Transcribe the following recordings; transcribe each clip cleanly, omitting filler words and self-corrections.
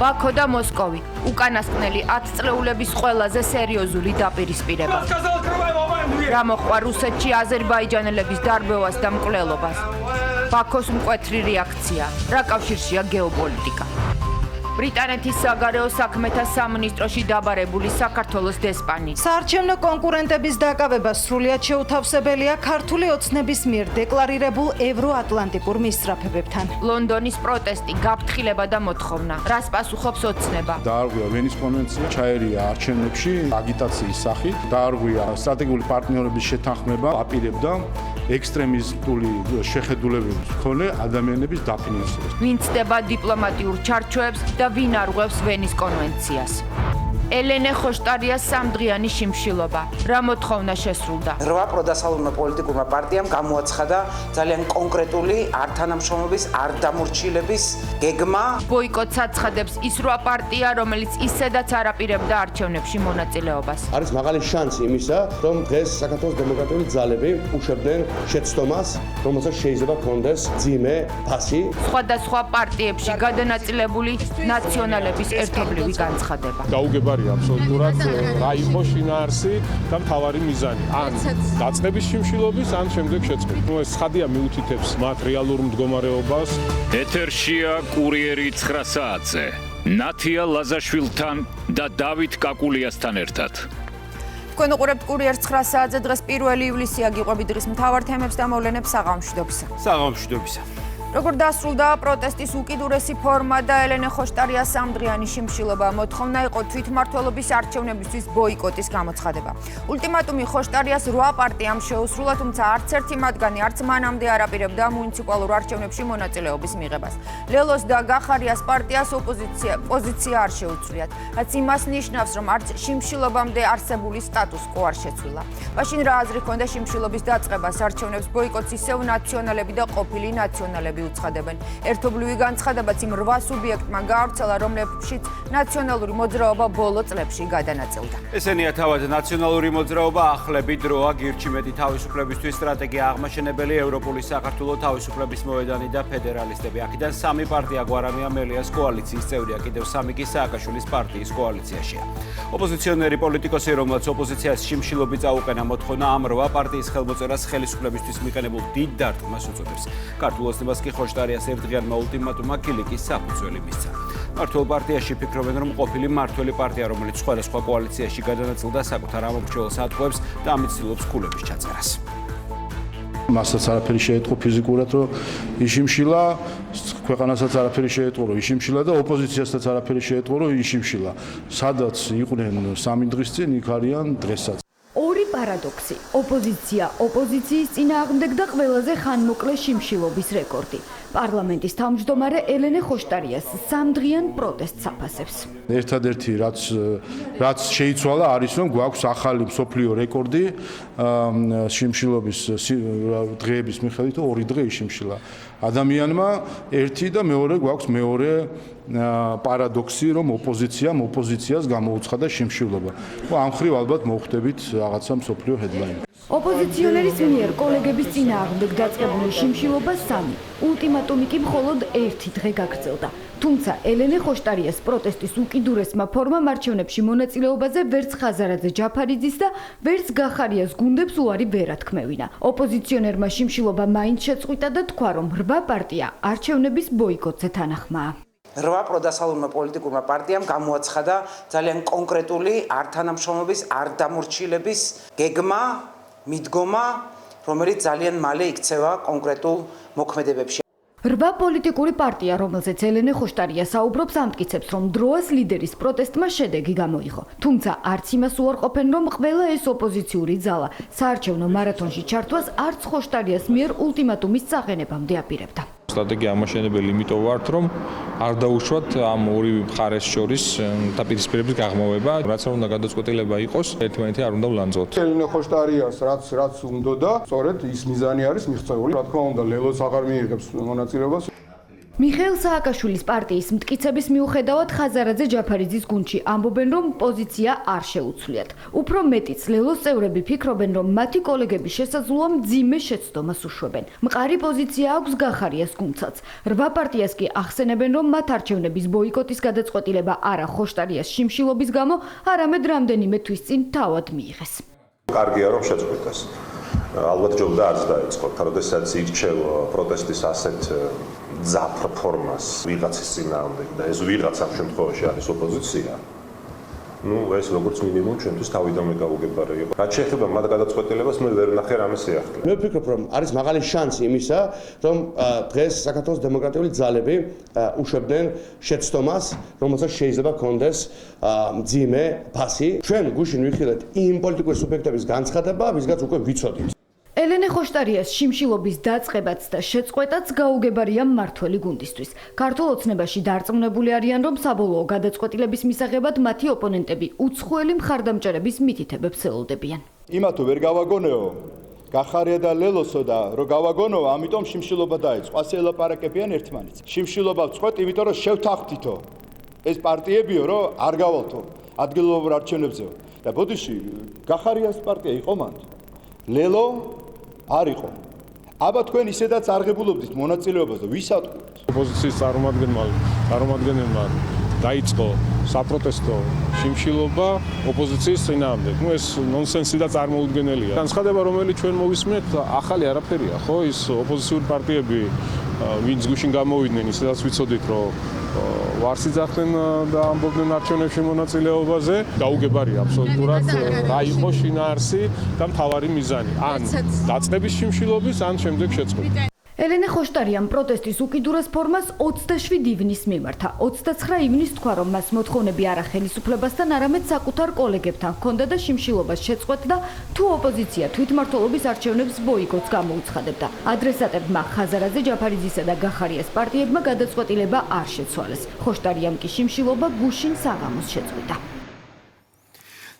ბაქო და მოსკოვი, უკანასკნელი 10 წლეულების ყველაზე სერიოზული დაპირისპირება. რა მოყვა რუსეთში აზერბაიჯანელების დარბევას და მკვლელობას? ბაქოს მკვეთრი რეაქცია. რა კავშირშია გეოპოლიტიკა? ბრიტანეთის საგარეო საქმეთა სამინისტროში დაბარებული საქართველოს დესპანი. საარჩევნო კონკურენტების დაკავება სრულიად შეუთავსებელია ქართული ოცნების მიერ დეკლარირებულ ევროატლანტიკურ მისწრაფებებთან. ლონდონის პროტესტი, გაფრთხილება და მოთხოვნა. რას პასუხობს ოცნება? დაარღვია ვენის კონვენცია, ჩაერია არჩევნებში აგიტაციის სახით, დაარღვია სტრატეგიული პარტნიორების შეთანხმება, აპირებდა ექსტრემისტული შეხედულებების მქონე ადამიანების დაფინანსებას. ვინ ცდება დიპლომატიურ ჩარჩოებს და ვინ არღვევს ვენის კონვენციას? ელენე ხოშტარიას სამდღიანი შიმშილობა. რა მოთხოვნა შესრულდა? 8 პროდასალურმა პოლიტიკურმა პარტიამ გამოაცხადა ძალიან კონკრეტული ართანამშრომლობის, არდამორჩილების გეგმა. ბოიკოტს აცხადებს ის 8 პარტია, რომელიც ისედაც არ აპირებდა არჩევნებში მონაწილეობას. არის მაღალი შანსი იმისა, რომ დღეს საქართველოს დემოკრატიული ძალები უშვებდნენ შეცდომას, რომელსაც შეიძლება ჰქონდეს ძიმე ფასი. სხვადასხვა პარტიებში გადანაწილებული ნაციონალების ერთობლივი განცხადება. გაუგებარია აბსოლუტურად რა იყო შინაარსი და მთავარი მიზანი. ან დაწყების შიმშილობის, ან შემდეგ შეწყების. ეს ხადია მიუთითებს მათ რეალურ მდგომარეობას. ეთერშია კურიერი 9 საათზე. ნათია ლაზაშვილთან და დავით კაკულიასთან ერთად. თქვენ უყურებთ კურიერს 9 საათზე. დღეს 1 ივლისია, გიყვებით დღის მთავარ თემებს და მოვლენებს საღამოშიდობისა. საღამოშიდობისა. როგორ დასრულდა პროტესტის უკიდურესი ფორმა და ელენე ხოშტარიას სამდღიანი შიმშილობა? მოთხოვნა იყო თვითმმართველობის არჩევნებისთვის ბოიკოტის გამოცხადება. ულტიმატუმი ხოშტარიას 8 პარტიამ შეუსრულა, თუმცა არც ერთი მათგანი არც მანამდე არ აპირებდა მუნიციპალურ არჩევნებში მონაწილეობის მიღებას. ლელოს და გახარიას პარტიას პოზიცია არ შეუცვლიათ, რაც იმას ნიშნავს, რომ არც შიმშილობამდე არსებული სტატუს კო არ შეცვლილა. მაშინ რა აზრი ჰქონდა შიმშილობის დაწყებას? არჩევნებს ბოიკოტს ისევ ნაციონალები და ყოფილი ნაციონალები უცხადებენ. ერთობლივი განცხადებაც იმ 8 სუბიექტმა გაავრცელა, რომლებშიც ნაციონალური მოძრაობა ბოლო წლებში გადანაწილდა. ესენია თავად ნაციონალური მოძრაობა, ახლები დროა, გირჩი მეტი თავისუფლებისთვის სტრატეგია აღმაშენებელი, ევროპული საქართველო თავისუფლების მოედანი და ფედერალისტები. აქედან 3 პარტია გვარამია მელიას კოალიციის წევრია, კიდევ 3 კი სააკაშვილის პარტიის კოალიციაშია. ოპოზიციონერი პოლიტიკოსი, რომელსაც ოპოზიციას შიმშილობი წაუყენა, მოთხოვნა ამ 8 პარტიის ხელმოწერას ხელისუფლებისთვის მიყენებულ დიდ დარტყმას უწოდებს. ქართულ ოცნებას კი ხოშტარიას ერთდღიანმა ულტიმატუმმა კილიკის საფუძველი მისცა. მართლ პარტიაში ფიქრობენ, რომ ყოფილი მართველი პარტია, რომელიც სხვადასხვა კოალიციაში გადანაწილდა, საკუთარ ამომრჩეველს ატყუებს და ამით ცდილობს ქულების ჩაწერას. მასაც არაფერი შეეტყო ფიზიკურად, რომ იშიმშილა, ქვეყანასაც არაფერი შეეტყო, რომ იშიმშილა და ოპოზიციასაც არაფერი შეეტყო, რომ იშიმშილა. სადაც იყვნენ 3 დღის წინ, იქ არიან დღესაც. ორი პარადოქსი. ოპოზიცია ოპოზიციის წინააღმდეგ და ყველაზე ხანმოკლე შიმშილობის რეკორდი. პარლამენტის თავმჯდომარე ელენე ხოშტარიას სამდღიან პროტესტს აფასებს. ერთადერთი რაც შეიცვალა არის, რომ გვაქვს ახალი მსოფლიო რეკორდი შიმშილობის დღეების მიხედვით, 2 დღე იშიმშილა. ადამიანმა ერთი და მეორე გვაქვს მეორე პარადოქსი, რომ ოპოზიციას გამოუცხადა შიმშილობა. ამ ხრივ ალბათ მოხვდებით რაღაცა მსოფლიო ჰედლაინი. ოპოზიციონერის მიერ კოლეგების წინააღმდეგ დაწყებული შიმშილობა 3, ულტიმატუმი კი მხოლოდ 1 დღე გაგრძელდა. თუმცა ელენე ხოშტარიას პროტესტის უკიდურესმა ფორმამ არჩევნებში მონაწილეობაზე ვერც ხაზარაძე ჯაფარიძის და ვერც გახარიას გუნდებს უარი ვერ ათქმევინა. ოპოზიციონერმა შიმშილობა მაინც შეწყვიტა და თქვა, რომ 8 პარტია არჩევნების ბოიკოტზე თანახმაა. 8 პროდასალურმა პოლიტიკურმა პარტიამ გამოაცხადა ძალიან კონკრეტული ართანამშრომლობის, არდამორჩილების გეგმა, მიდგომა, რომელიც ძალიან მალე იქცევა კონკრეტულ მოქმედებებში. 8 პოლიტიკური პარტია, რომელზეც ელენე ხოშტარია საუბრობს, ამტკიცებს, რომ დროას ლიდერის პროტესტმა შედეგი გამოიღო. თუმცა არც იმას უარყოფენ, რომ ყველა ეს ოპოზიციური ძალა საარჩევნო მარათონში ჩართვას არც ხოშტარიას მიერ ულტიმატუმის წაღენებამდე აპირებდა. სტრატეგია ამაშენებელი იმიტომ ვართ, რომ არ დაუშვათ ამ ორი მხარეს შორის დაპირისპირების გაღმავება, რაც არ უნდა გადაწყვეტილება იყოს, ერთმანეთი არ უნდა ვლანძოთ. ელენე ხოშტარიას რაც უნდა და სწორედ ის მიზანი არის მიღწეული. რა თქმა უნდა, ლელოს აღარ მიიღებს მონაწილეობას. მიხეილ სააკაშვილის პარტიის მტკიცების მიუხედავად ხაზარაძე ჯაფარიძის გუნდში ამბობენ, რომ პოზიცია არ შეუცვლიათ. უფრო მეტიც, ლელოს წევრები ფიქრობენ, რომ მათი კოლეგების შესაძლოა მძიმე შეცდომას უშვებენ. მყარი პოზიცია აქვს გახარიას გუნდსაც. 8 პარტიას კი ახსენებენ, რომ მათ არჩევნების ბოიკოტის გადაწყვეტილება არა ხოშტარიას შიმშილობის გამო, არამედ რამდენიმე თვის წინ თავად მიიღეს. კარგია რომ შეწყვიტეს. ალბათ ჯობდა არც დაიწყოთ, როდესაც ირჩევ პროტესტის ასეთ ძაფრ ფორმას ვიღაცის წინააღმდეგ და ეს ვიღაც ამ შემთხვევაში არის ოპოზიცია. ეს როგორც მინიმუმ ჩვენთვის თავიდანვე გაუგებარი იყო. რაც შეეხება მათ გადაწყვეტილებას, მე ვერ ვნახე რამე სიახლე. მე ვფიქრობ, რომ არის მაღალი შანსი იმისა, რომ დღეს საქართველოს დემოკრატიული ძალები უშვებდნენ შეცდომას, რომელსაც შეიძლება კონდეს მძიმე ფასი. ჩვენ გუშინ ვიხილეთ იმ პოლიტიკური სუბიექტების განცხადება, ვისგან უკვე ვიცოდით. ელენე ხოშტარიას შიმშილობის დაწყებაც და შეწყვეტაც გაუგებარია მმართველი გუნდისთვის. ქართულ ოცნებაში დარწმუნებული არიან, რომ საბოლოო გადაწყვეტილების მისაღებად მათი ოპონენტები უცხოელი მხარდამჭერების მითითებებს ელოდებიან. იმათო ვერ გავაგონეო, გახარია და ლელოსო და რო გავაგონო, ამიტომ შიმშილობა დაიწყო. ასე ელაპარაკებიან ერთმანეთს. შიმშილობა ვწყვეტ, იმიტომ რომ შევთანხმდითო. ეს პარტიებიო, რომ არ გავალთო ადგილობრივ არჩევნებზე. და ბოდიში გახარიას პარტია იყო მანდ. ლელო არ იყო. აბა თქვენ ისედაც არღებულობდით მონაწილეობას და ვის ატყუებთ? ოპოზიციის წარმომადგენელმა დაიწყო საპროტესტო შიმშილობა ოპოზიციის წინააღმდეგ. ეს ნონსენსი და წარმოუდგენელია. განცხადება, რომელიც ჩვენ მოვისმენთ, ახალი არაფერია, ხო? ის ოპოზიციური პარტიები, ვინც გუშინ გამოვიდნენ, ისედაც ვიცოდით, რომ ვარს იძახდნენ და ამბობდნენ არჩევნებში მონაწილეობაზე. გაუგებარია აბსოლუტურად რა იყო შინაარსი და მთავარი მიზანი. ან დაწყების შიმშილობის, ან შემდეგ შეწყვეტა. ელენე ხოშტარიამ პროტესტის უკიდურეს ფორმას 27 ივნის მიმართა. 29 ივნის თქვა, რომ მას მოთხოვნები არა ხელისუფლებასთან, არამედ საკუთარ კოლეგებთან ჰქონდა და შიმშილობას შეწყვეტდა, თუ ოპოზიცია თვითმმართველობის არჩევნებს ბოიკოტს გამოუცხადებდა. ადრესატებმა ხაზარაძე, ჯაფარიძისა და გახარიას პარტიებმა გადაწყვეტილება არ შეცვალეს. ხოშტარიამ კი შიმშილობა გუშინ საღამოს შეწყვიტა.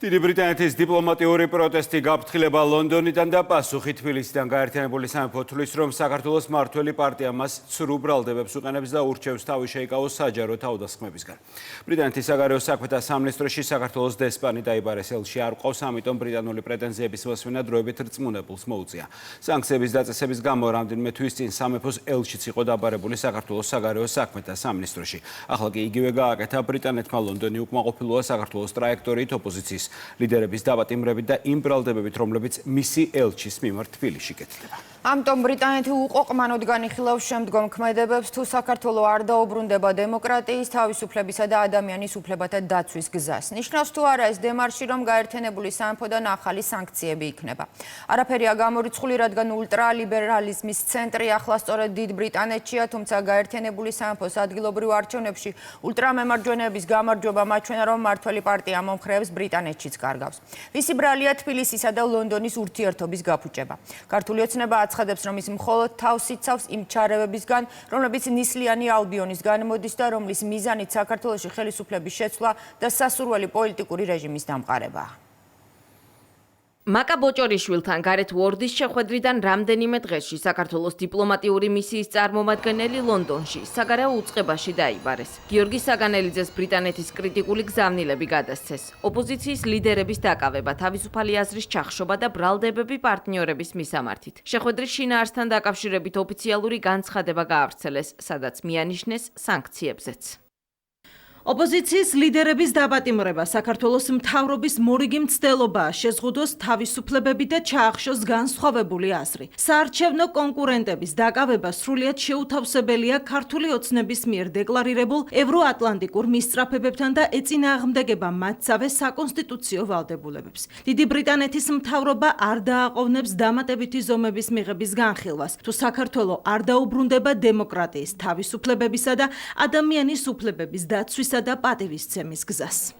დიდი ბრიტანეთის დიპლომატიური პროტესტი გაფრთხილება ლონდონიდან და პასუხი თბილისიდან გაერთიანებული სამეფო თვლის, რომ საქართველოს მმართველი პარტია მას ცრუ ბრალდებებს უყენებს და ურჩევს თავი შეიკავოს საჯარო თავდასხმებისგან. ბრიტანეთის საგარეო საქმეთა სამინისტროში საქართველოს დესპანი დაიბარეს ელჩი არ ყავს, ამიტომ ბრიტანული პრეტენზიების მოსმენა დროებით რწმუნებულს მოუწია. სანქციების დაწესების გამო რამდენიმე თვის წინ სამეფოს ელჩიც იყო დაბარებული საქართველოს საგარეო საქმეთა სამინისტროში. ახლა კი იგივე გააკეთა ბრიტანეთმა ლონდონი უკმაყოფილოა საქართველოს ტრაექტორიით ოპოზიციის ლიდერების დაპატიმრებით და იმ ბრალდებებით, რომლებიც მისი ელჩის მიმართ თბილისში კეთდება. ამიტომ ბრიტანეთი უყოყმანოდ განიხილავს შემდგომ ქმედებებს, თუ საქართველო არ დაუბრუნდება დემოკრატიის, თავისუფლებისა და ადამიანის უფლებათა დაცვის გზას. ნიშნავს თუ არა ეს დემარში, რომ გაერთიანებული სამეფოდან ახალი სანქციები იქნება. არაფერია გამორიცხული, რადგან ულტრალიბერალიზმის ცენტრი ახლა სწორედ დიდ ბრიტანეთშია, თუმცა გაერთიანებული სამეფოს ადგილობრივ არჩევნებში ულტრამემარჯვენეების გამარჯვება მაჩვენა, რომ მმართველი პარტია მომხრეებს ბრიტანეთშიც კარგავს. ვისი ბრალია თბილისისა და ლონდონის ურთიერთობის გაფუჭება. ქართული ოცნება აცხადებს, რომ ის მხოლოდ თავს იცავს იმ ჩარევებისგან, რომლებიც ნისლიანი ალბიონის განმოდის და რომლის მიზანით საქართველოში ხელისუფლების შეცვლა და სასურველი პოლიტიკური რეჟიმის დამყარებაა. მაკა ბოჭორიშვილთან გარეთ უორდის შეხვედრიდან რამდენიმე დღეში საქართველოს დიპლომატიური მისიის წარმომადგენელი ლონდონში საგარეო უწყებაში დაიბარეს. გიორგი საგანელიძეს ბრიტანეთის კრიტიკული გზავნილები გადასცეს. ოპოზიციის ლიდერების დაკავება, თავისუფალი აზრის ჩახშობა და ბრალდებები პარტნიორების მისამართით. შეხვედრის შინაარსთან დაკავშირებით ოფიციალური განცხადება გაავრცელეს, სადაც მიანიშნეს სანქციებზეც. ოპოზიციის ლიდერების დაპატიმრება საქართველოს მთავრობის მორიგი მცდელობაა, შეზღუდოს თავისუფლებები და ჩაახშოს განსხვავებული აზრი. საარჩევნო კონკურენტების დაკავება სრულიად შეუთავსებელია ქართული ოცნების მიერ დეკლარირებულ ევროატლანტიკურ მისწრაფებებთან და ეწინააღმდეგება მათსავე საკონსტიტუციო ვალდებულებებს. დიდი ბრიტანეთის მთავრობა არ დააყოვნებს დამატებითი ზომების მიღების განხილვას, თუ საქართველო არ დაუბრუნდება დემოკრატიის, თავისუფლებებისა და ადამიანის უფლებების დაცვის და პატივისცემის გზას.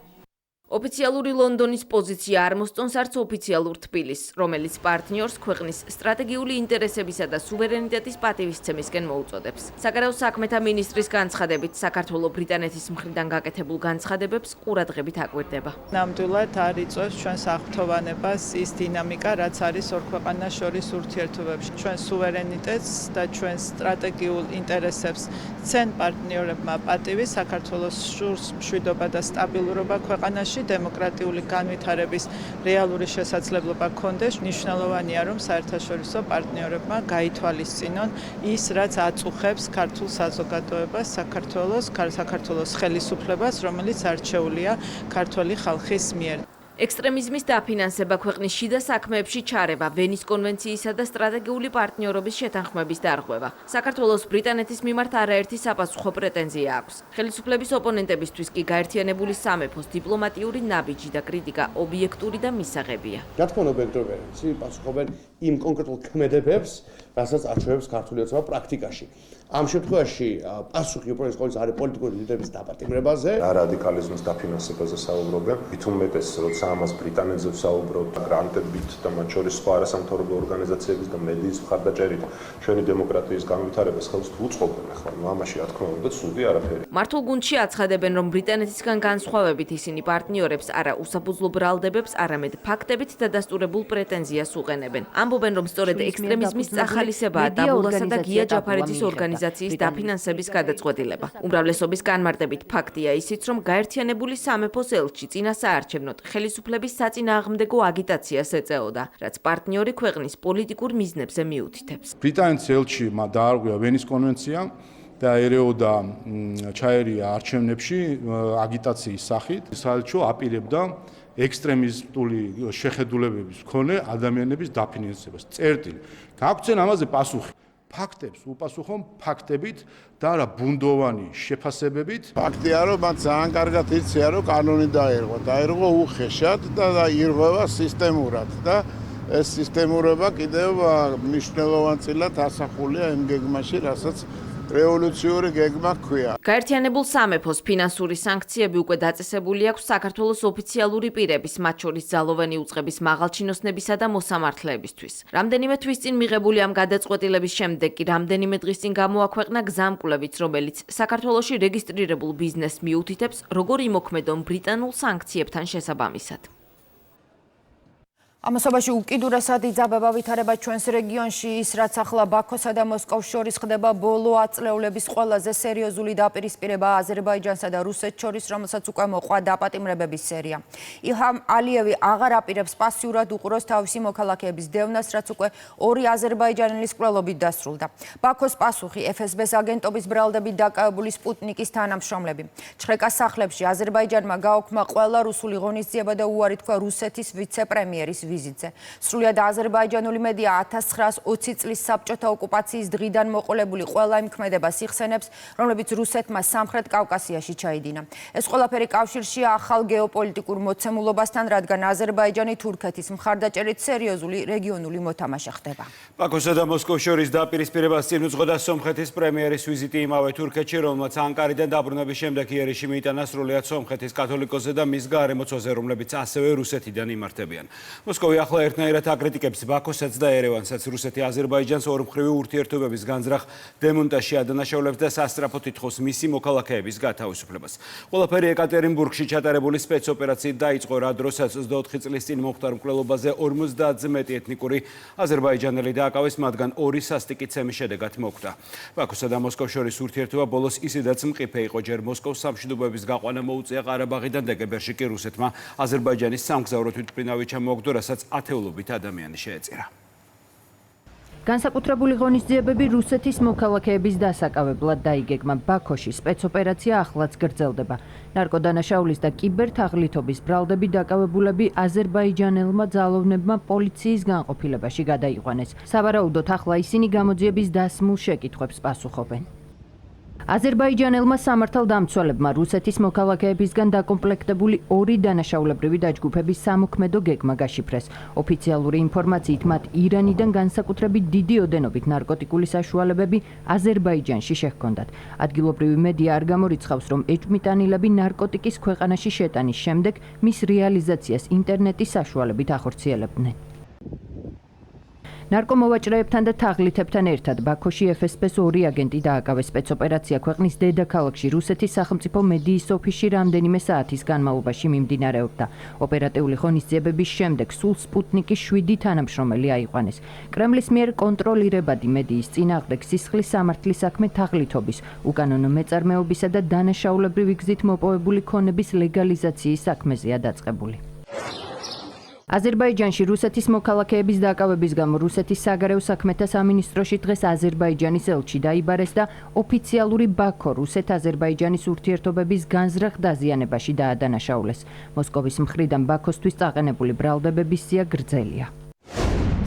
ოფიციალური ლონდონის პოზიცია არ მოსწონს არც ოფიციალურ თბილისს, რომელიც პარტნიორს ქვეყნის სტრატეგიული ინტერესებისა და სუვერენიტეტის პატივისცემისკენ მოუწოდებს. საგარეო საქმეთა მინისტრის განცხადებით, საქართველოს ბრიტანეთის მხრიდან გაკეთებულ განცხადებებს ყურადღებით აკვირდება. ნამდვილად არ იწვევს ჩვენს აღფრთოვანებას ის დინამიკა, რაც არის ორ ქვეყანას შორის ურთიერთობებში. ჩვენ სუვერენიტეტს და ჩვენ სტრატეგიულ ინტერესებს ცენ პარტნიორებმა პატივი საქართველოს შურს მშვიდობა და სტაბილურობა ქვეყანაში დემოკრატიული განვითარების რეალური შესაძლებლობა გქონდეს, მნიშვნელოვანია რომ საერთაშორისო პარტნიორებმა გაითვალისწინონ ის, რაც აწუხებს ქართულ საზოგადოებას, საქართველოს ხელისუფლებას, რომელიც არჩეულია ქართული ხალხის მიერ. ექსტრემიზმის დაფინანსება, ქვეყნის შიდა საქმეებში ჩარევა, ვენის კონვენციისა და სტრატეგიული პარტნიორობის შეთანხმების დარღვევა. საქართველოს ბრიტანეთის მიმართ არაერთი საპასუხო პრეტენზია აქვს. ხელისუფლების ოპონენტებისთვის კი გაერთიანებული სამეფოს დიპლომატიური ნაბიჯი და კრიტიკა ობიექტური და მისაღებია. რა თქმა უნდა, ბენტრობერცი პასუხობენ იმ კონკრეტულ ქმედებებს, რასაც არჩევებს ქართული ოცნება პრაქტიკაში. ამ შემთხვევაში პასუხი უპირველეს ყოვლისა არის პოლიტიკური ლიდერების დაპატიმრებაზე. რადიკალიზმის დაფინანსებაზე საუბრობენ. მით უმეტეს, როცა ამას ბრიტანეთზე ვსაუბრობთ, გრანტებით და მათ შორის სხვა არასამთავრობო ორგანიზაციების და მედიის მხარდაჭერით ჩვენი დემოკრატიის განვითარებას ხელს უწყობენ. ახლა ამაში რა თქმა უნდა, ცუდი არაფერი. მართულ გუნდში აცხადებენ, რომ ბრიტანეთისგან განსხვავებით ისინი პარტნიორებს არა უსაფუძვლო ბრალდებებს, არამედ ფაქტებით დადასტურებულ პრეტენზიას უყენებენ. ამბობენ, რომ სწორედ ექსტრემიზმის წახალისებაა ტაბულასა და გია ჯაფარიძის ორგანიზაციის დაფინანსების გადაწყვეტილება. უმრავლესობის განმარტებით ფაქტია ისიც, რომ გაერთიანებული სამეფოს ელჩი წინა საარჩევნოდ ხელისუფლების საწინააღმდეგო აგიტაციას ეწეოდა, რაც პარტნიორი ქვეყნის პოლიტიკურ მიზნებზე მიუთითებს. ბრიტანეთის ელჩმა დაარღვია ვენის კონვენცია და ერეოდა ჩაერია არჩევნებში აგიტაციის სახით. საელჩო აპირებდა ექსტრემისტული შეხედულებების მქონე ადამიანების დაფინანსებას. წერტილი. გაგვცენ ამაზე პასუხი. ფაქტებს უპასუხო ფაქტებით და არა ბუნდოვანი შეფასებებით. ფაქტია, რომ მათ ძალიან კარგად იციან, რომ კანონი დაერღვა უხეშად და ირღვევა სისტემურად და ეს სისტემურობა კიდევ მნიშვნელოვანწილად ასახულია იმ გეგმაში, რასაც რევოლუციური გეგმა ჰქვია. გაერთიანებულ სამეფოს ფინანსური სანქციები უკვე დაწესებული აქვს საქართველოს ოფიციალური პირების, მათ შორის ძალოვანი უწყების მაღალჩინოსნებისა და მოსამართლეებისთვის. რამდენიმე თვის წინ მიღებული ამ გადაწყვეტილების შემდეგ კი რამდენიმე დღის წინ გამოაქვეყნა გზამკვლევიც, რომელიც საქართველოში რეგისტრირებულ ბიზნესს მიუთითებს, როგორ იმოქმედონ ბრიტანულ სანქციებთან შესაბამისად. ამასობაში უკიდურესად იძაბება ვითარება ჩვენს რეგიონში ის, რაც ახლა ბაქოსა და მოსკოვს შორის ხდება ბოლო ათწლეულების ყველაზე სერიოზული დაპირისპირება აზერბაიჯანსა და რუსეთს შორის, რომელსაც უკვე მოყვა დაპატიმრებების სერია. ილჰამ ალიევი აღარ აპირებს პასიურად უყუროს თავისი მოქალაქეების დევნას, რაც უკვე ორი აზერბაიჯანელის კვლელობით დასრულდა. ბაქოს პასუხი FSB-ს აგენტობის ბრალდებით დაკავებული სპუტნიკის თანამშრომლები. ჩხეკას სახლებში აზერბაიჯანმა გააუქმა ყველა რუსული ღონისძიება და უარი თქვა რუსეთის ვიცე-პრემიერის ვიზიტზე. სრულიად აზერბაიჯანული მედია 1920 წლის საბჭოთა ოკუპაციის დღიდან მოყოლებული ყველა იმ ქმედებას იხსენებს, რომლებიც რუსეთმა სამხრეთ კავკასიაში ჩაიდინა. ეს ყველაფერი კავშირშია ახალ გეოპოლიტიკურ მოცემულობასთან, რადგან აზერბაიჯანი თურქეთის მხარდაჭერით სერიოზული რეგიონული მოთამაშე ხდება. ბაქოსა და მოსკოვს შორის დაპირისპირებას წინ უძღოდა სომხეთის პრემიერის ვიზიტი იმავე თურქეთში, რომელმაც ანკარიდან დაბრუნების შემდეგ იერიში მიიტანა სრულიად სომხეთის კათოლიკოსზე და მის გარემოცვაზე, რომლებიც ასევე რუსეთიდან იმართებიან. მოსკოვი ახლა ერთნაირად აკრიტიკებს ბაქოსაც და ერევანსაც. რუსეთი აზერბაიჯანს ორმხრივი ურთიერთობების განზრახ დემონტაჟში ადანაშაულებს და სასწრაფოდ ითხოვს მისი მოქალაქეების გათავისუფლებას. ყველაფერი ეკატერინბურგში ჩატარებული სპეცოპერაციით დაიწყო, რა დროსაც 24 წლის წინ მომხდარ მკვლელობაზე 50-ზე მეტი ეთნიკური აზერბაიჯანელი დააკავეს, მათგან 2 სასტიკი ცემის შედეგად მოკვდა. ბაქოსა და მოსკოვს შორის ურთიერთობა ბოლოს ისედაც მყიფე იყო. ჯერ მოსკოვს სამშვიდობოების გაყვანა მოუწია ყარაბაღიდან, დეკემბერში კი რუსეთმა აზერბაიჯანის სამგზავრო თვითმფრინავი ჩამოაგდო, რასაც ათეულობით ადამიანი შეეწირა. განსაკუთრებული ღონისძიებები რუსეთის მოქალაქეების დასაკავებლად დაიგეგმა. ბაქოში სპეცოპერაცია ახლაც გრძელდება. ნარკოდანაშაულის და კიბერთაღლითობის ბრალდები დაკავებულები აზერბაიჯანელმა ძალოვნებმა პოლიციის განყოფილებაში გადაიყვანეს. სავარაუდოდ ახლა ისინი გამოძიების დასმულ შეკითხვებს პასუხობენ. აზერბაიჯანელმა სამართალდამცველებმა რუსეთის მოქალაქეებისგან დაკომპლექტებული 2 დანაშაულებრივი დაჯგუფების სამოქმედო გეგმა გაშიფრეს. ოფიციალური ინფორმაციით მათ ირანიდან განსაკუთრებით დიდი ოდენობით ნარკოტიკული საშუალებები აზერბაიჯანში შეჰქონდათ. ადგილობრივი მედია არ გამორიცხავს, რომ ეჭვმიტანილები ნარკოტიკის ქვეყანაში შეტანის შემდეგ მის რეალიზაციას ინტერნეტის საშუალებით ახორციელებდნენ. ნარკომოვაჭრეებთან და თაღლითებთან ერთად ბაქოში FSB-ს 2 აგენტი დააკავეს. სპეცოპერაცია ქვეყნის დედაქალაქში რუსეთის სახელმწიფო მედიის ოფისში რამდენიმე საათის განმავლობაში მიმდინარეობდა. ოპერატიული ღონისძიებების შემდეგ სულ სპუტნიკის 7 თანამშრომელი აიყვანეს. კრემლის მიერ კონტროლირებადი მედიის წინააღმდეგ სისხლის სამართლის საქმე თაღლითობის, უკანონო მეწარმეობისა და დანაშაულებრივი გზით მოპოვებული ქონების ლეგალიზაციის საქმეზეა დაწყებული. აზერბაიჯანში რუსეთის მოქალაქეების დაკავების გამო რუსეთის საგარეო საქმეთა სამინისტროში დღეს აზერბაიჯანის ელჩი დაიბარეს და ოფიციალური ბაქო რუსეთ-აზერბაიჯანის ურთიერთობების განზრახ დაზიანებაში დაადანაშაულეს. მოსკოვის მხრიდან ბაქოსთვის წაყენებული ბრალდებების სია გრძელია.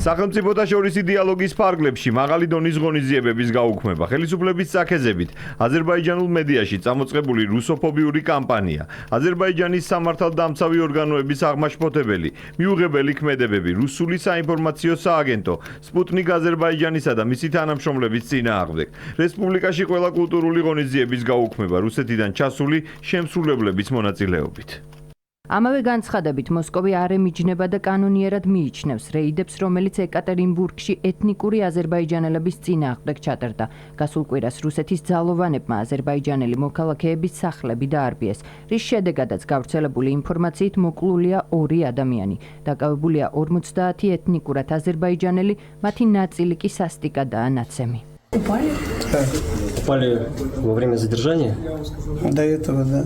სახელმწიფოთა შორისი დიალოგის ფარგლებში მაღალი დონის ღონისძიებების გაუქმება ხელისუფლების წაქეზებით აზერბაიჯანულ მედიაში წამოწყებული რუსოფობიური კამპანია, აზერბაიჯანის სამართალდამცავი ორგანოების აღმაშფოთებელი, მიუღებელი ქმედებები, რუსული საინფორმაციო სააგენტო, სპუტნიკ აზერბაიჯანისა და მისი თანამშრომლების წინააღმდეგ. რესპუბლიკაში ყველა კულტურული ღონისძიების გაუქმება რუსეთიდან ჩასული შემსრულებლების მონაწილეობით. ამავე განცხადებით მოსკოვი არ ემიჯნება და კანონიერად მიიჩნევს რეიდებს, რომელიც ეკატერინბურგში ეთნიკური აზერბაიჯანელების წინააღმდეგ ჩატარდა. გასულ კვირას რუსეთის ძალოვანებმა აზერბაიჯანელი მოქალაქეების სახლები დაარბიეს, რის შედეგადაც გავრცელებული ინფორმაციით მოკლულია 2 ადამიანი. დაკავებულია 50 ეთნიკურად აზერბაიჯანელი, მათი ნაწილი კი სასტიკადაა ნაცემი. Упали во время задержания? До этого, да.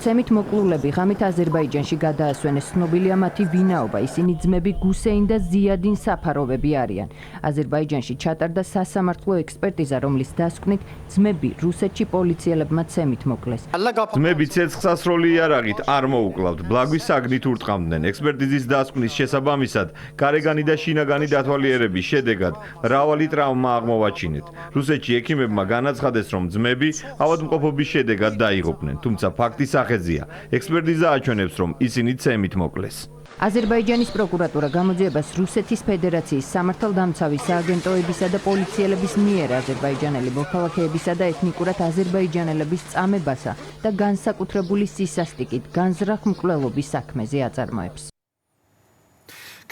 ცემით მოკლულები ღამით აზერბაიჯანში გადაასვენეს. ცნობილია მათი ვინაობა. ისინი ძმები გუსეინ და ზიადინ საფაროვები არიან. აზერბაიჯანში ჩატარდა სასამართლო ექსპერტიზა, რომლის დასკვნით ძმები რუსეთში პოლიციელებმა ცემით მოკლეს. ძმები ცეცხლსასროლი იარაღით არ მოუკლავთ, ბლაგვის საგნით ურტყამდნენ. ექსპერტიზის დასკვნის შესაბამისად, გარეგანი და შინაგანი დათვალიერების შედეგად მრავალი ტრავმა აღმოვაჩინეთ. რუსეთში ექიმებმა განაცხადეს, რომ ძმები ავადმყოფობის შედეგად დაიღუპნენ, თუმცა ფაქტი სახეზია. ექსპერტიზა აჩვენებს, რომ ისინი ცემით მოკლეს. აზერბაიჯანის პროკურატურა გამოძიებას რუსეთის ფედერაციის სამართალდამცავი სააგენტოებისა და პოლიციელების მიერ აზერბაიჯანელი მოქალაქეებისა და ეთნიკურად აზერბაიჯანელების წამებასა და განსაკუთრებული სისასტიკით განზრახ მკვლელობის საქმეზე აწარმოებს.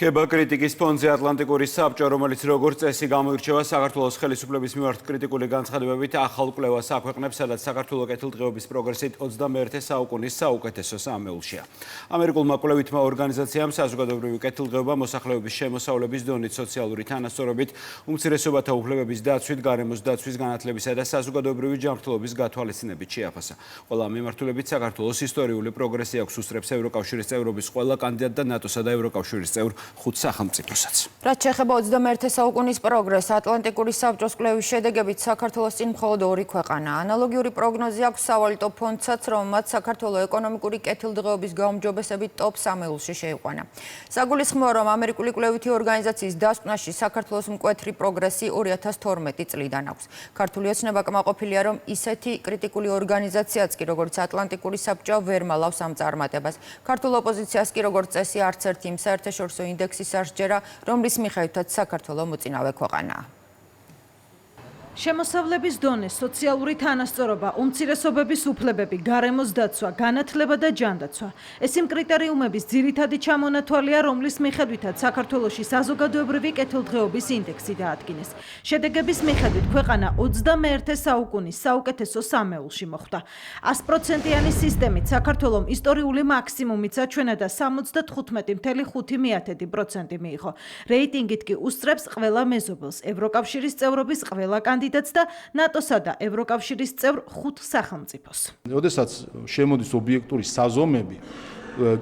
ქება კრიტიკის ფონდზე ატლანტიკური საბჭო, რომელიც როგორც წესი გამოირჩევა საქართველოს ხელისუფლების მიმართ კრიტიკული განცხადებებით, ახალ კვლევას აქვეყნებს, სადაც საქართველოს კეთილდღეობის პროგრესით 21 საუკუნის საუკეთესო სამეულშია. ამერიკულმა კვლევითმა ორგანიზაციამ საზოგადოებრივი კეთილდღეობა მოსახლეობის შემოსავლების დონით, სოციალური თანასწორობით, უმცირესობათა უფლებების დაცვით, გარემოს დაცვის, განათლებისა და საზოგადოებრივი ჯანმრთელობის გათვალისწინებით შეაფასა. ყველა მიმართულებით საქართველოს ისტორიული პროგრესი აქვს, უსწრებს ევროკავშირის წევრობის ყველა კანდიდატ და ნატოსა და ევროკავშირის წევრ 5 სახელმწიფოსაც. რაც შეეხება 21 საუკუნის პროგრესს, ატლანტიკური საბჭოს კვლევის შედეგებით საქართველოს წინ მხოლოდ 2 ქვეყანა. ანალოგიური პროგნოზი აქვს სავალუტო ფონდსაც, რომელმაც საქართველოს ეკონომიკური კეთილდღეობის გაუმჯობესებით ტოპ 3-ში შეიყვანა. საგულისხმოა, რომ ამერიკული კვლევითი ორგანიზაციის დასკვნაში საქართველოს მკვეთრი პროგრესი 2012 წლიდან აქვს. ქართული ოცნება კმაყოფილია, რომ ისეთი კრიტიკული ორგანიზაციაც კი, როგორც ატლანტიკური საბჭო, ვერ მალავს ამ წარმატებას. ქართულ ოპოზიციას კი, როგორც წესი, არც ერთი იმ საერთაშორისო ინდექსის არ სჯერა, რომლის მიხედვითაც საქართველო მოწინავე ქვეყანაა. შემოსავლების დონე, სოციალური თანასწორობა, უმცირესობების უფლებები, გარემოს დაცვა, განათლება და ჯანდაცვა. ეს იმ კრიტერიუმების ძირითადი ჩამონათვალია, რომლის მიხედვითაც საქართველოში საზოგადოებრივი კეთილდღეობის ინდექსი დაადგინეს. შედეგების მიხედვით ქვეყანა 21 საუკუნის საუკეთესო სამეულში მოხვდა. 100%-იანი სისტემით საქართველომ ისტორიული მაქსიმუმიც აჩვენა და 75.5% მიიღო. რეიტინგით კი უსწრებს ყველა მეზობელს, ევროკავშირის წევრობის ყველა კანდიდატს და ნატოსა და ევროკავშირის წევრ 5 სახელმწიფოს. როდესაც შემოდის ობიექტური საზომები,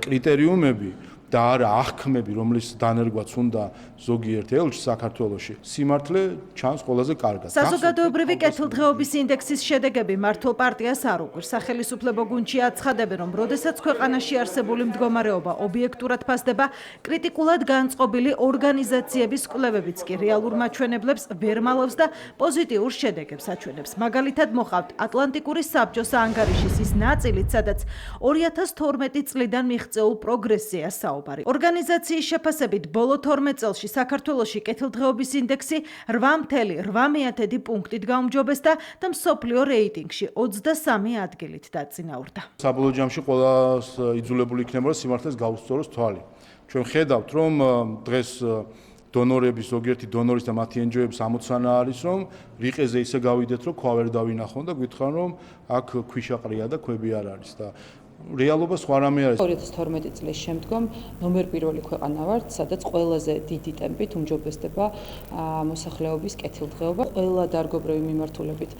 კრიტერიუმები და არა აღქმები, რომლის დანერგვაც უნდა ზოგიერთ ელჩს საქართველოში, სიმართლე ჩანს ყველაზე კარგად. საზოგადოებრივი კეთილდღეობის ინდექსის შედეგები მართლ პარტიას არ უყვირს. სახელისუფლებო გუნდში აცხადებენ, რომ როდესაც ქვეყანაში არსებული მდგომარეობა ობიექტურად ფასდება, კრიტიკულად განწყობილი ორგანიზაციების კვლევებიც კი რეალურ მაჩვენებლებს ვერ მალავს და პოზიტიურ შედეგებს აჩვენებს. მაგალითად, მოყავთ ატლანტიკური საბჭოს ანგარიშის ის ნაწილიც, სადაც 2012 წლიდან მიღწეულ პროგრესია საუბარი. ორგანიზაციის შეფასებით, ბოლო 12 წელში საქართველოში კეთილდღეობის ინდექსი 8.8 პუნქტით გაუმჯობესდა და მსოფლიო რეიტინგში 23 ადგილით დაწინაურდა. საბოლოო ჯამში ყველა იძულებული იქნება, რომ სიმართლეს გაუსწოროს თვალი. ჩვენ ხედავთ, რომ დღეს დონორების, ზოგიერთი დონორის და მათი ენჯოების ამოცანა არის, რომ რიყეზე ისე გავიდეთ, რომ ქვა ვერ დავინახონ და გითხრან, რომ აქ ქვიშაყრია და ქვები არ არის და რეალობა სხვა რამე არის. 2012 წლის შემდგომ ნომერ პირველი ქვეყანა ვართ, სადაც ყველაზე დიდი ტემპით უმჯობესდება მოსახლეობის კეთილდღეობა. ყველა დარგობრივი მიმართულებით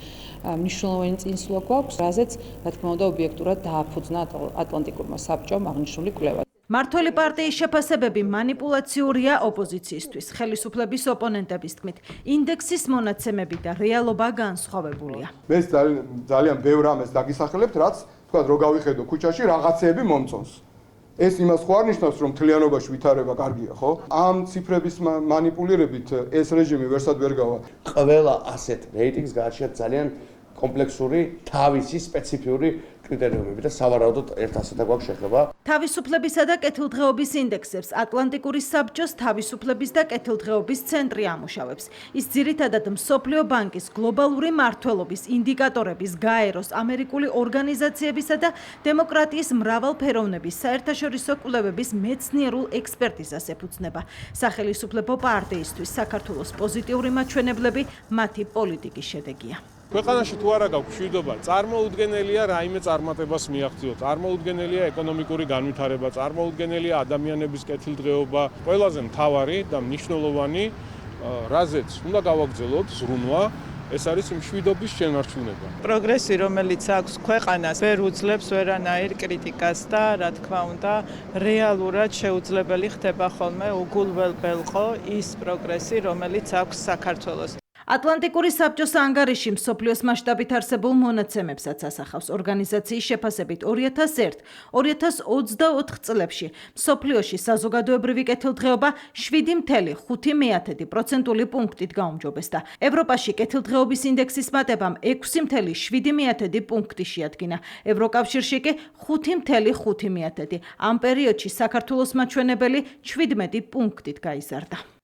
მნიშვნელოვანი წინსვლა გვაქვს, რაზეც, რა თქმა უნდა, ობიექტურად დააფუძნა ატლანტიკურმა საბჭომ აღნიშნული კვლევა. მართველი პარტიის შეფასებები манипуляციურია ოპოზიციისთვის. ხელისუფლების ოპონენტების თქმით, ინდექსის მონაცემები და რეალობა განსხვავებულია. მე ძალიან ბევრ ამას დაგისახელებთ, რაც თქვა რო გავიხედო ქუჩაში რაღაცეები მომწონს. ეს იმას ხო არ ნიშნავს, რომ მთლიანობაში ვითარება კარგია, ხო? ამ ციფრების манипуლირებით ეს რეჟიმი ვერსად ვერ გავა. ყველა ასეთ რეიტინგს გააჩნიათ ძალიან კომპლექსური, თავისი სპეციფიური კრიტერიუმები და სავარაუდოდ ერთ ასეთად გვაქვს შეხება. თავისუფლებისა და კეთილდღეობის ინდექსებს ატლანტიკური საბჭოს თავისუფლების და კეთილდღეობის ცენტრი ამუშავებს. ის ძირითადად მსოფლიო ბანკის გლობალური მმართველობის ინდიკატორების, გაეროს, ამერიკული ორგანიზაციებისა და დემოკრატიის მრავალფეროვნების საერთაშორისო კვლევების მეცნიერულ ექსპერტიზას ეფუძნება. სახელისუფლებო პარტიისთვის საქართველოს პოზიტიური მაჩვენებლები მათი პოლიტიკის შედეგია. ქვეყანაში თუ არა გაქვს მშვიდობა, წარმოუდგენელია რაიმე წარმატებას მიაღწიოთ. წარმოუდგენელია ეკონომიკური განვითარება, წარმოუდგენელია ადამიანების კეთილდღეობა. ყველაზე მთავარი და მნიშვნელოვანი, რაზეც უნდა გავაგრძელოთ ზრუნვა, ეს არის მშვიდობის შენარჩუნება. პროგრესი, რომელიც აქვს ქვეყანას, ვერ უძლებს ვერანაირ კრიტიკას და, რა თქმა უნდა, რეალურად შეუძლებელი ხდება ხოლმე უგულველყო ის პროგრესი, რომელიც აქვს საქართველოს. ატლანტიკური საბჭოს ანგარიში მსოფლიოს მასშტაბით არსებულ მონაცემებსაც ასახავს. ორგანიზაციის შეფასებით 2001-2024 წლებში მსოფლიოში საზოგადოებრივი კეთილდღეობა 7.5% პუნქტით გაუმჯობესდა. ევროპაში კეთილდღეობის ინდექსის მატებამ 6.7 პუნქტი შეადგინა. ევროკავშირში კი 5.5. ამ პერიოდში საქართველოს მაჩვენებელი 17 პუნქტით გაიზარდა.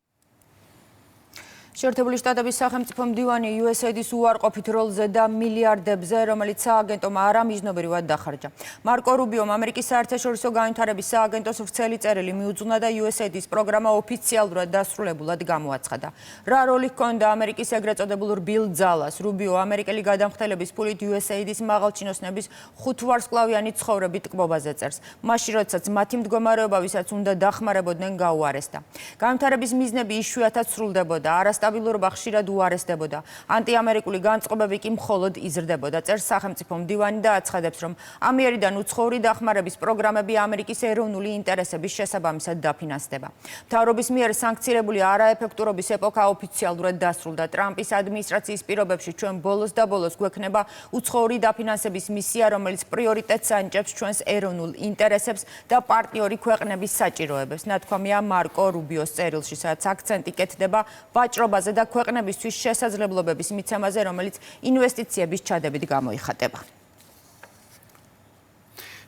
შეერთებული შტატების სახელმწიფო მდივანი USAID-ის უარყოფით როლზე და მილიარდებზე, რომელიც სააგენტომ არამიზნობრივად დახარჯა. მარკო რუბიომ ამერიკის საერთაშორისო განვითარების სააგენტოს ვრცელი წერილი მიუძღვნა და USAID-ის პროგრამა ოფიციალურად დასრულებულად გამოაცხადა. რა როლი ჰქონდა ამერიკის ეგრეთ წოდებულ რბილ ძალას? რუბიო ამერიკელი გადამხდელების ფულით USAID-ის მაღალჩინოსნების 5 ვარსკვლავიანი ცხოვრებით ტკბობაზე წერს. მაშინ, როდესაც მათი მდგომარეობა, ვისაც უნდა დახმარებოდნენ, გაუარესდა. განვითარების მიზნები იშვიათად სრულდებოდა, სტაბილურობა ხშირად უარესდებოდა. ანტიამერიკული განწყობები კი მხოლოდ იზრდებოდა. წერს სახელმწიფო მდივანი და აცხადებს, რომ ამიერიდან უცხოური დახმარების პროგრამები ამერიკის ეროვნული ინტერესების შესაბამისად დაფინანსდება. მთავრობის მიერ სანქცირებული არაეფექტურობის ეპოქა ოფიციალურად დასრულდა. ტრამპის ადმინისტრაციის პირობებში ჩვენ ბოლოს და ბოლოს გვექნება უცხოური დაფინანსების მისია, რომელიც პრიორიტეტს ანიჭებს ჩვენს ეროვნულ ინტერესებს და პარტნიორი ქვეყნების საჭიროებებს. ნათქვამია მარკო რუბიოს წერილში, სადაც აქცენტი კეთდება ვაჭრობა და ქვეყნებისთვის შესაძლებლობების მიცემაზე, რომელიც ინვესტიციების ჩადებით გამოიხატება.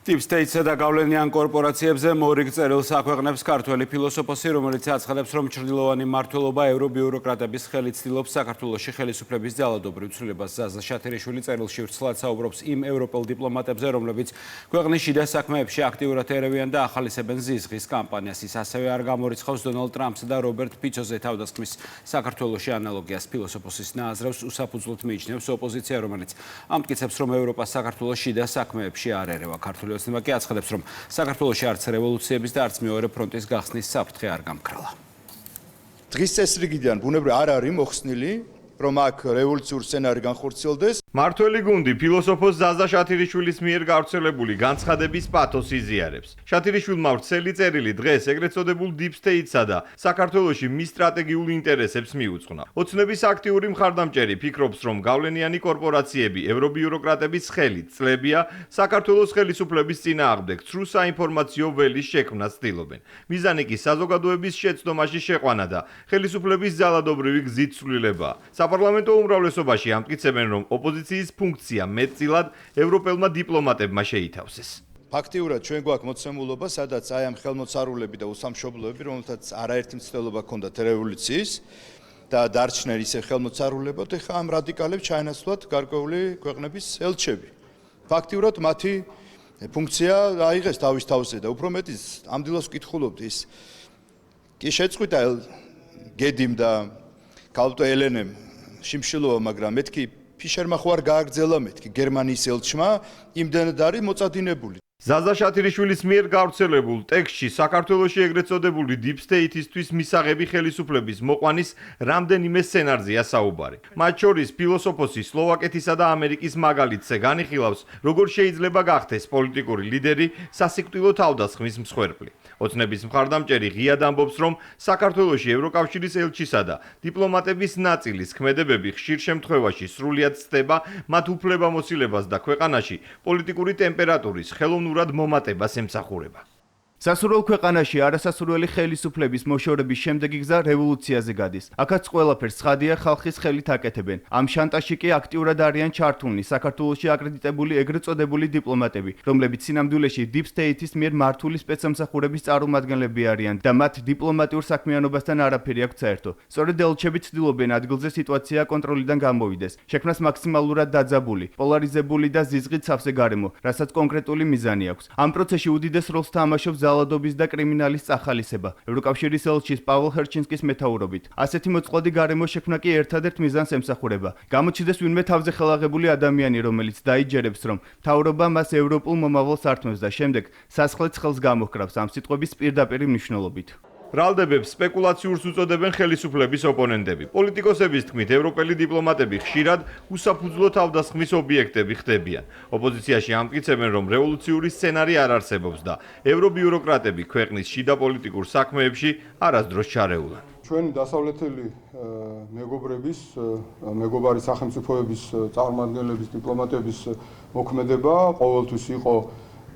Deep State-ზე და გავლენიან კორპორაციებზე მორიგ წერილს აქვეყნებს ქართველი ფილოსოფოსი, რომელიც აცხადებს, რომ ჩრდილოვანი მმართველობა ევრობიუროკრატების ხელით ცდილობს საქართველოში ხელისუფლების ძალადობრივ ცვლილებას. ზაზა შათერიშვილი წერილში ვრცლად საუბრობს იმ ევროპელ დიპლომატებზე, რომლებიც ქვეყნის შიდა საქმეებში აქტიურად ერევიან და ახალისებენ ზიზღის კამპანიას. ის ასევე არ გამორიცხავს დონალდ ტრამპს და რობერტ ფიცოზე თავდასხმის საქართველოში ანალოგიას. ფილოსოფოსის ნააზრევს უსაფუძვლოდ მიიჩნევს ოპოზიცია, რომელიც ამტკიცებს, რომ ევროპა საქართველოს შიდა საქმეებში არ ერევა. ქართული ოცნება კი აცხადებს, რომ საქართველოში არც რევოლუციების და არც მეორე ფრონტის გახსნის საფრთხე არ გამქრალა. დღის წესრიგიდან ბუნებრივად არ არის მოხსნილი, რომ აქ რევოლუციურ სცენარი განხორციელდეს. მართველი გუნდი ფილოსოფოს ზაზა შათირიშვილის მიერ გავრცელებული განცხადების პათოსს იზიარებს. შათირიშვილმა ვრცელი წერილი დღეს ეგრეთ წოდებულ Deep State-სა და საქართველოში მის სტრატეგიულ ინტერესებს მიუძღვნა. ოცნების აქტიური მხარდამჭერი ფიქრობს, რომ გავლენიანი კორპორაციები ევრობიუროკრატების ხელით წლებია საქართველოს ხელისუფლების წინააღმდეგ ცრუ საინფორმაციო ველის შექმნას ცდილობენ. მიზანი კი საზოგადოების შეცდომაში შეყვანა და ხელისუფლების ძალადობრივი გზით ცვლილებაა. საპარლამენტო უმრავლესობაში ამტკიცებენ, რომ ოპოზიციის ფუნქცია მეტწილად ევროპელმა დიპლომატებმა შეითავსეს. ფაქტიურად ჩვენ გვაქვს მოცემულობა, სადაც აი ამ ხელმოწარულები და უსამშობლოები, რომელთაც არაერთი მცდელობა ჰქონდათ რევოლუციის და დარჩნენ ისე ხელმოწარულებად, ეხლა ამ რადიკალებს ჩაენაცვლათ გარკვეული ქვეყნების ელჩები. ფაქტიურად მათი ფუნქცია აიღეს თავის თავზე და უფრო მეტიც ამ დილას ვკითხულობთ ის კი შეწყვიტა გედიმ და ქალბატონ ელენემ შიმშილოვა, მაგრამ მეთქი ფიშერმა ხო არ გააგრძელა მეთქი გერმანიის ელჩმა იმდენად არის მოწადინებული. ზაზა შათირიშვილის მიერ გავრცელებულ ტექსტში საქართველოში ეგრეთ წოდებული Deep State-ისთვის მისაღები ხელისუფლების მოყვანის რამდენიმე სცენარზეა საუბარი. მათ შორის ფილოსოფოსი სლოვაკეთისა და ამერიკის მაგალითზე განიხილავს, როგორ შეიძლება გახდეს პოლიტიკური ლიდერი სასიკვდილო თავდასხმის მსხვერპლი. ოცნების მხარდამჭერი ღიად ამბობს, რომ საქართველოში ევროკავშირის ელჩისა და დიპლომატების ნაწილის ქმედებები ხშირ შემთხვევაში სრულიად ცდება მათ უფლებამოსილებას და ქვეყანაში პოლიტიკური ტემპერატურის ხელოვნურად მომატებას ემსახურება. სასურველ ქვეყანაში არასასურველი ხელისუფლების მოშორების შემდეგი გზა რევოლუციაზე გადის. აქაც ყველაფერს ცხადია ხალხის ხელით აკეთებენ. ამ შანტაჟში კი აქტიურად არიან ჩართულნი საქართველოში აკრედიტებული ეგრეთ წოდებული დიპლომატები, რომლებიც სინამდვილეში Deep State-ის მიერ მართული სპეცსამსახურების წარმომადგენლები არიან და მათ დიპლომატიურ საქმიანობასთან არაფერი აქვს საერთო. სწორედ ელჩები ცდილობენ ადგილზე სიტუაცია კონტროლიდან გამოვიდეს. შექმნას მაქსიმალურად დაძაბული, პოლარიზებული და ზიზღით სავსე გარემო, რასაც კონკრეტული მიზანი აქვს. ამ პროცესში უდიდეს როლს თამაშობს ძალადობის და კრიმინალის წახალისება. ევროკავშირის ელჩის პაველ ჰერჩინსკის მეთაურობით. ასეთი მოწყვლადი გარემო შექმნა კი ერთადერთ მიზანს ემსახურება. გამოჩნდეს ვინმე თავზე ხელაღებული ადამიანი, რომელიც დაიჯერებს, რომ მთავრობა მას ევროპულ მომავალს ართმევს და შემდეგ სასახლეც ხელს გამოჰკრავს ამ სიტყვების პირდაპირი მნიშვნელობით. ბრალდებებს სპეკულაციურს უწოდებენ ხელისუფლების ოპონენტები. პოლიტიკოსების თქმით, ევროპელი დიპლომატები ხშირად უსაფუძვლო თავდასხმის ობიექტები ხდებიან. ოპოზიციაში ამტკიცებენ, რომ რევოლუციური სცენარი არ არსებობს და ევრობიუროკრატები ქვეყნის შიდა პოლიტიკურ საქმეებში არასდროს ჩარეულან. ჩვენი დასავლეთელი მეგობრების, მეგობარი სახელმწიფოების წარმომადგენლების, დიპლომატების მოქმედება ყოველთვის იყო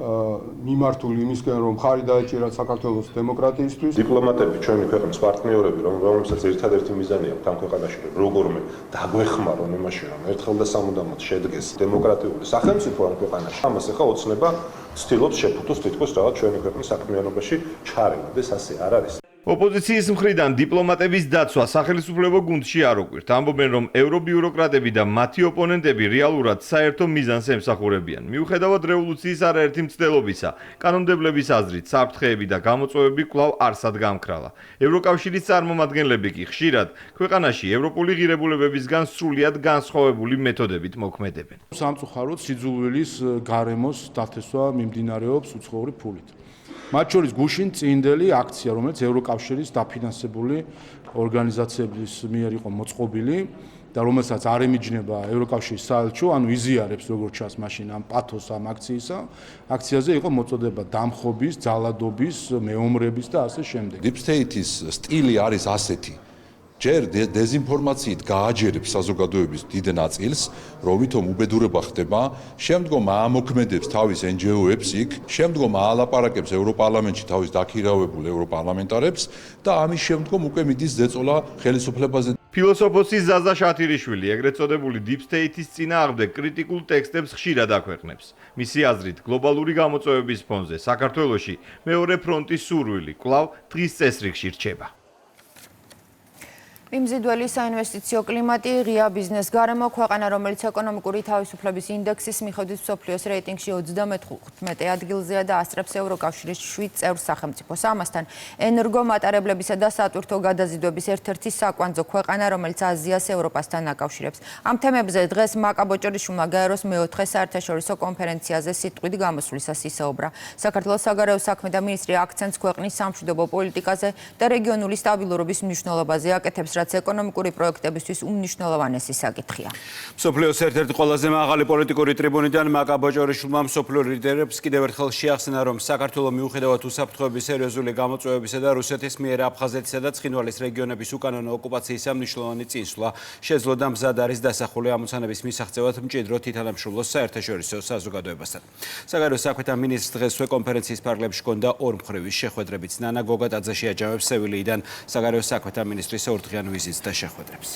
მიმართული იმისკენ, რომ ხარი დაეჭირათ საქართველოს დემოკრატიისთვის. დიპლომატები, ჩვენი ქვეყნის პარტნიორები, რომელსაც ერთადერთი მიზანი აქვს ამ ქვეყანაში, როგორმე დაგვეხმარონ იმაში, რომ ერთხელ და სამუდამოდ შედგეს დემოკრატიული სახელმწიფო ამ ქვეყანაში. ამას ახლა ოცნება ცდილობს შეფუთოს თითქოს რაღაც ჩვენი ქვეყნის საქმიანობაში ჩარევა და ასე არ არის. ოპოზიციის მხრიდან დიპლომატების დაცვა სახელმწიფო გუნდში არ უკვირთ. ამბობენ, რომ ევრობიუროკრატები და მათი ოპონენტები რეალურად საერთო მიზანს ემსახურებიან. მიუხედავად რევოლუციის არაერთი მცდელობისა, კანონმდებლების აზრით საფრთხეები და გამოწვევები კვლავ არსად გამქრალა. ევროკავშირის წარმომადგენლები კი ხშირად ქვეყანაში ევროპული ღირებულებებისგან სრულიად განსხვავებული მეთოდებით მოქმედებენ. სამწუხაროდ სიძულვილის გარემოს დათესვა მიმდინარეობს უცხოური ფულით. მათ შორის გუშინ წინდელი აქცია, რომელიც ევროკავშირის დაფინანსებული ორგანიზაციების მიერ იყო მოწყობილი და რომელსაც არ ემიჯნება ევროკავშირის საელჩო, ანუ იზიარებს როგორც ჩანს მაშინ ამ პათოს ამ აქციაზე იყო მოწოდება დამხობის, ძალადობის, მეომრების და ასე შემდეგ. Deep State-ის სტილი არის ასეთი. ჯერ დეზინფორმაციით გააჯერებს საზოგადოების დიდ ნაწილს, რომ ვითომ უბედურება ხდება, შემდგომ აამოქმედებს თავის NGO-ებს იქ, შემდგომ აალაპარაკებს ევროპარლამენტში თავის დაქირავებულ ევროპარლამენტარებს და ამის შემდგომ უკვე მიდის ზეწოლა ხელისუფლებაზე. ფილოსოფოსი ზაზა შათირიშვილი ეგრეთ წოდებული Deep State-ის წინააღმდეგ კრიტიკულ ტექსტებს ხშირად აქვეყნებს. მისი აზრით, გლობალური გამოწვევების ფონზე საქართველოში მეორე ფრონტის სურვილი კვლავ დღის წესრიგში რჩება. მიმზიდველი საინვესტიციო კლიმატი, ღია ბიზნეს გარემო, ქვეყანა, რომელიც ეკონომიკური თავისუფლების ინდექსის მიხედვით მსოფლიოს რეიტინგში 35 ადგილზეა და ასწრებს ევროკავშირის 7 წევრ სახელმწიფოს. ამასთან, ენერგომატარებლებისა და სატვირთო გადაზიდვების ერთ-ერთი საკვანძო ქვეყანა, რომელიც აზიას ევროპასთან აკავშირებს. ამ თემებზე დღეს მაკა ბოჭორიშვილმა გაეროს მეოთხე საერთაშორისო კონფერენციაზე სიტყვით გამოსვლისას ისაუბრა. საქართველოს საგარეო საქმეთა მინისტრი აქცენტს ქვეყნის სამშვიდობო პოლიტიკაზე და რეგიონული სტაბილურობის მნიშვნელობაზე აკეთებს, რაც ეკონომიკური პროექტებისთვის უმნიშვნელოვანესი საკითხია. მსოფლიოს ერთ-ერთი ყველაზე მაღალი პოლიტიკური ტრიბუნიდან მაკა ბოჭორიშვილმა მსოფლიო ლიდერებს კიდევ ერთხელ შეახსენა, რომ საქართველოს მიუხედავად უსაფრთხოების სერიოზული გამოწვევებისა და რუსეთის მიერ აფხაზეთისა და ცხინვალის რეგიონების უკანონო ოკუპაციისა მნიშვნელოვანი წინსვლა შეძლო და მზად არის დასახული ამოცანების მისაღწევად მჭიდრო თვითანამშრომლოს საერთაშორისო საზოგადოებასთან. საგარეო საქმეთა მინისტრს დღესვე კონფერენციის ფარგლებში ჰქონდა ორმხრივი შეხვედრებიც. ნანა გოგატაძე შეაჯამებს სევილიიდან საგარეო საქმეთა მინისტრის ორდღიან ვიზიტს და შეხვედრებს.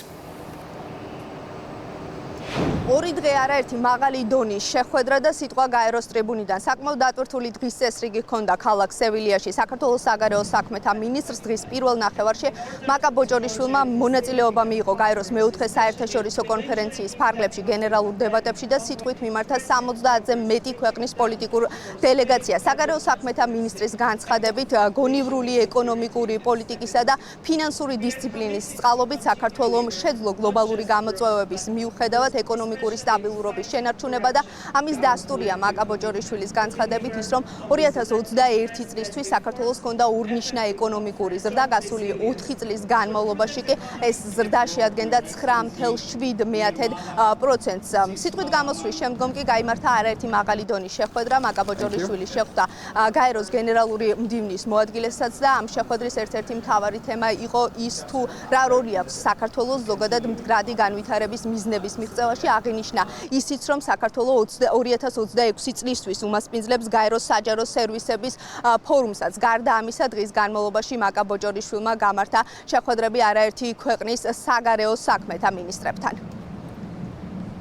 ორი დღე არაერთი მაღალი დონის შეხვედრა და სიტყვა გაეროს ტრიბუნიდან. საკმაოდ დატვირთული დღის წესრიგი ჰქონდა ქალაქ სევილიაში. საქართველოს საგარეო საქმეთა მინისტრს დღის პირველ ნახევარში მაკა ბოჭორიშვილმა მონაწილეობა მიიღო გაეროს მეოთხე საერთაშორისო კონფერენციის ფარგლებში გენერალურ დებატებში და სიტყვით მიმართა 70-ზე მეტი ქვეყნის პოლიტიკურ დელეგაციას. საგარეო საქმეთა მინისტრის განცხადებით, გონივრული ეკონომიკური პოლიტიკისა და ფინანსური დისციპლინის წყალობით საქართველოს შეძლო გლობალური გამოწვევების მიუხედავად ეკონომიკური სტაბილურობის შენარჩუნება და ამის დასტურია მაკა ბოჭორიშვილის განცხადებით ის, რომ 2021 წლისთვის საქართველოს ჰქონდა ურნიშნა ეკონომიკური ზრდა, გასული 4 წლის განმავლობაში კი ეს ზრდა შეადგენდა 9.7%-ს. სიტყვით გამოსვლის შემდგომ კი გაიმართა არაერთი მაღალი დონის შეხვედრა. მაკა ბოჭორიშვილი შეხვდა გაეროს გენერალური მდივნის მოადგილესაც და ამ შეხვედრის ერთ-ერთი მთავარი თემა იყო ის, თუ რა როლი აქვს საქართველოს ზოგადად მდგრადი განვითარების მიზნების მიღწევაში. აღინიშნა ისიც, რომ საქართველოს 2026 წლისთვის უმასპინძლებს გაეროს საჯარო სერვისების ფორუმსაც. გარდა ამისა, დღის განმავლობაში მაკა ბოჭორიშვილმა გამართა შეხვედრები არაერთი ქვეყნის საგარეო საქმეთა მინისტრებთან.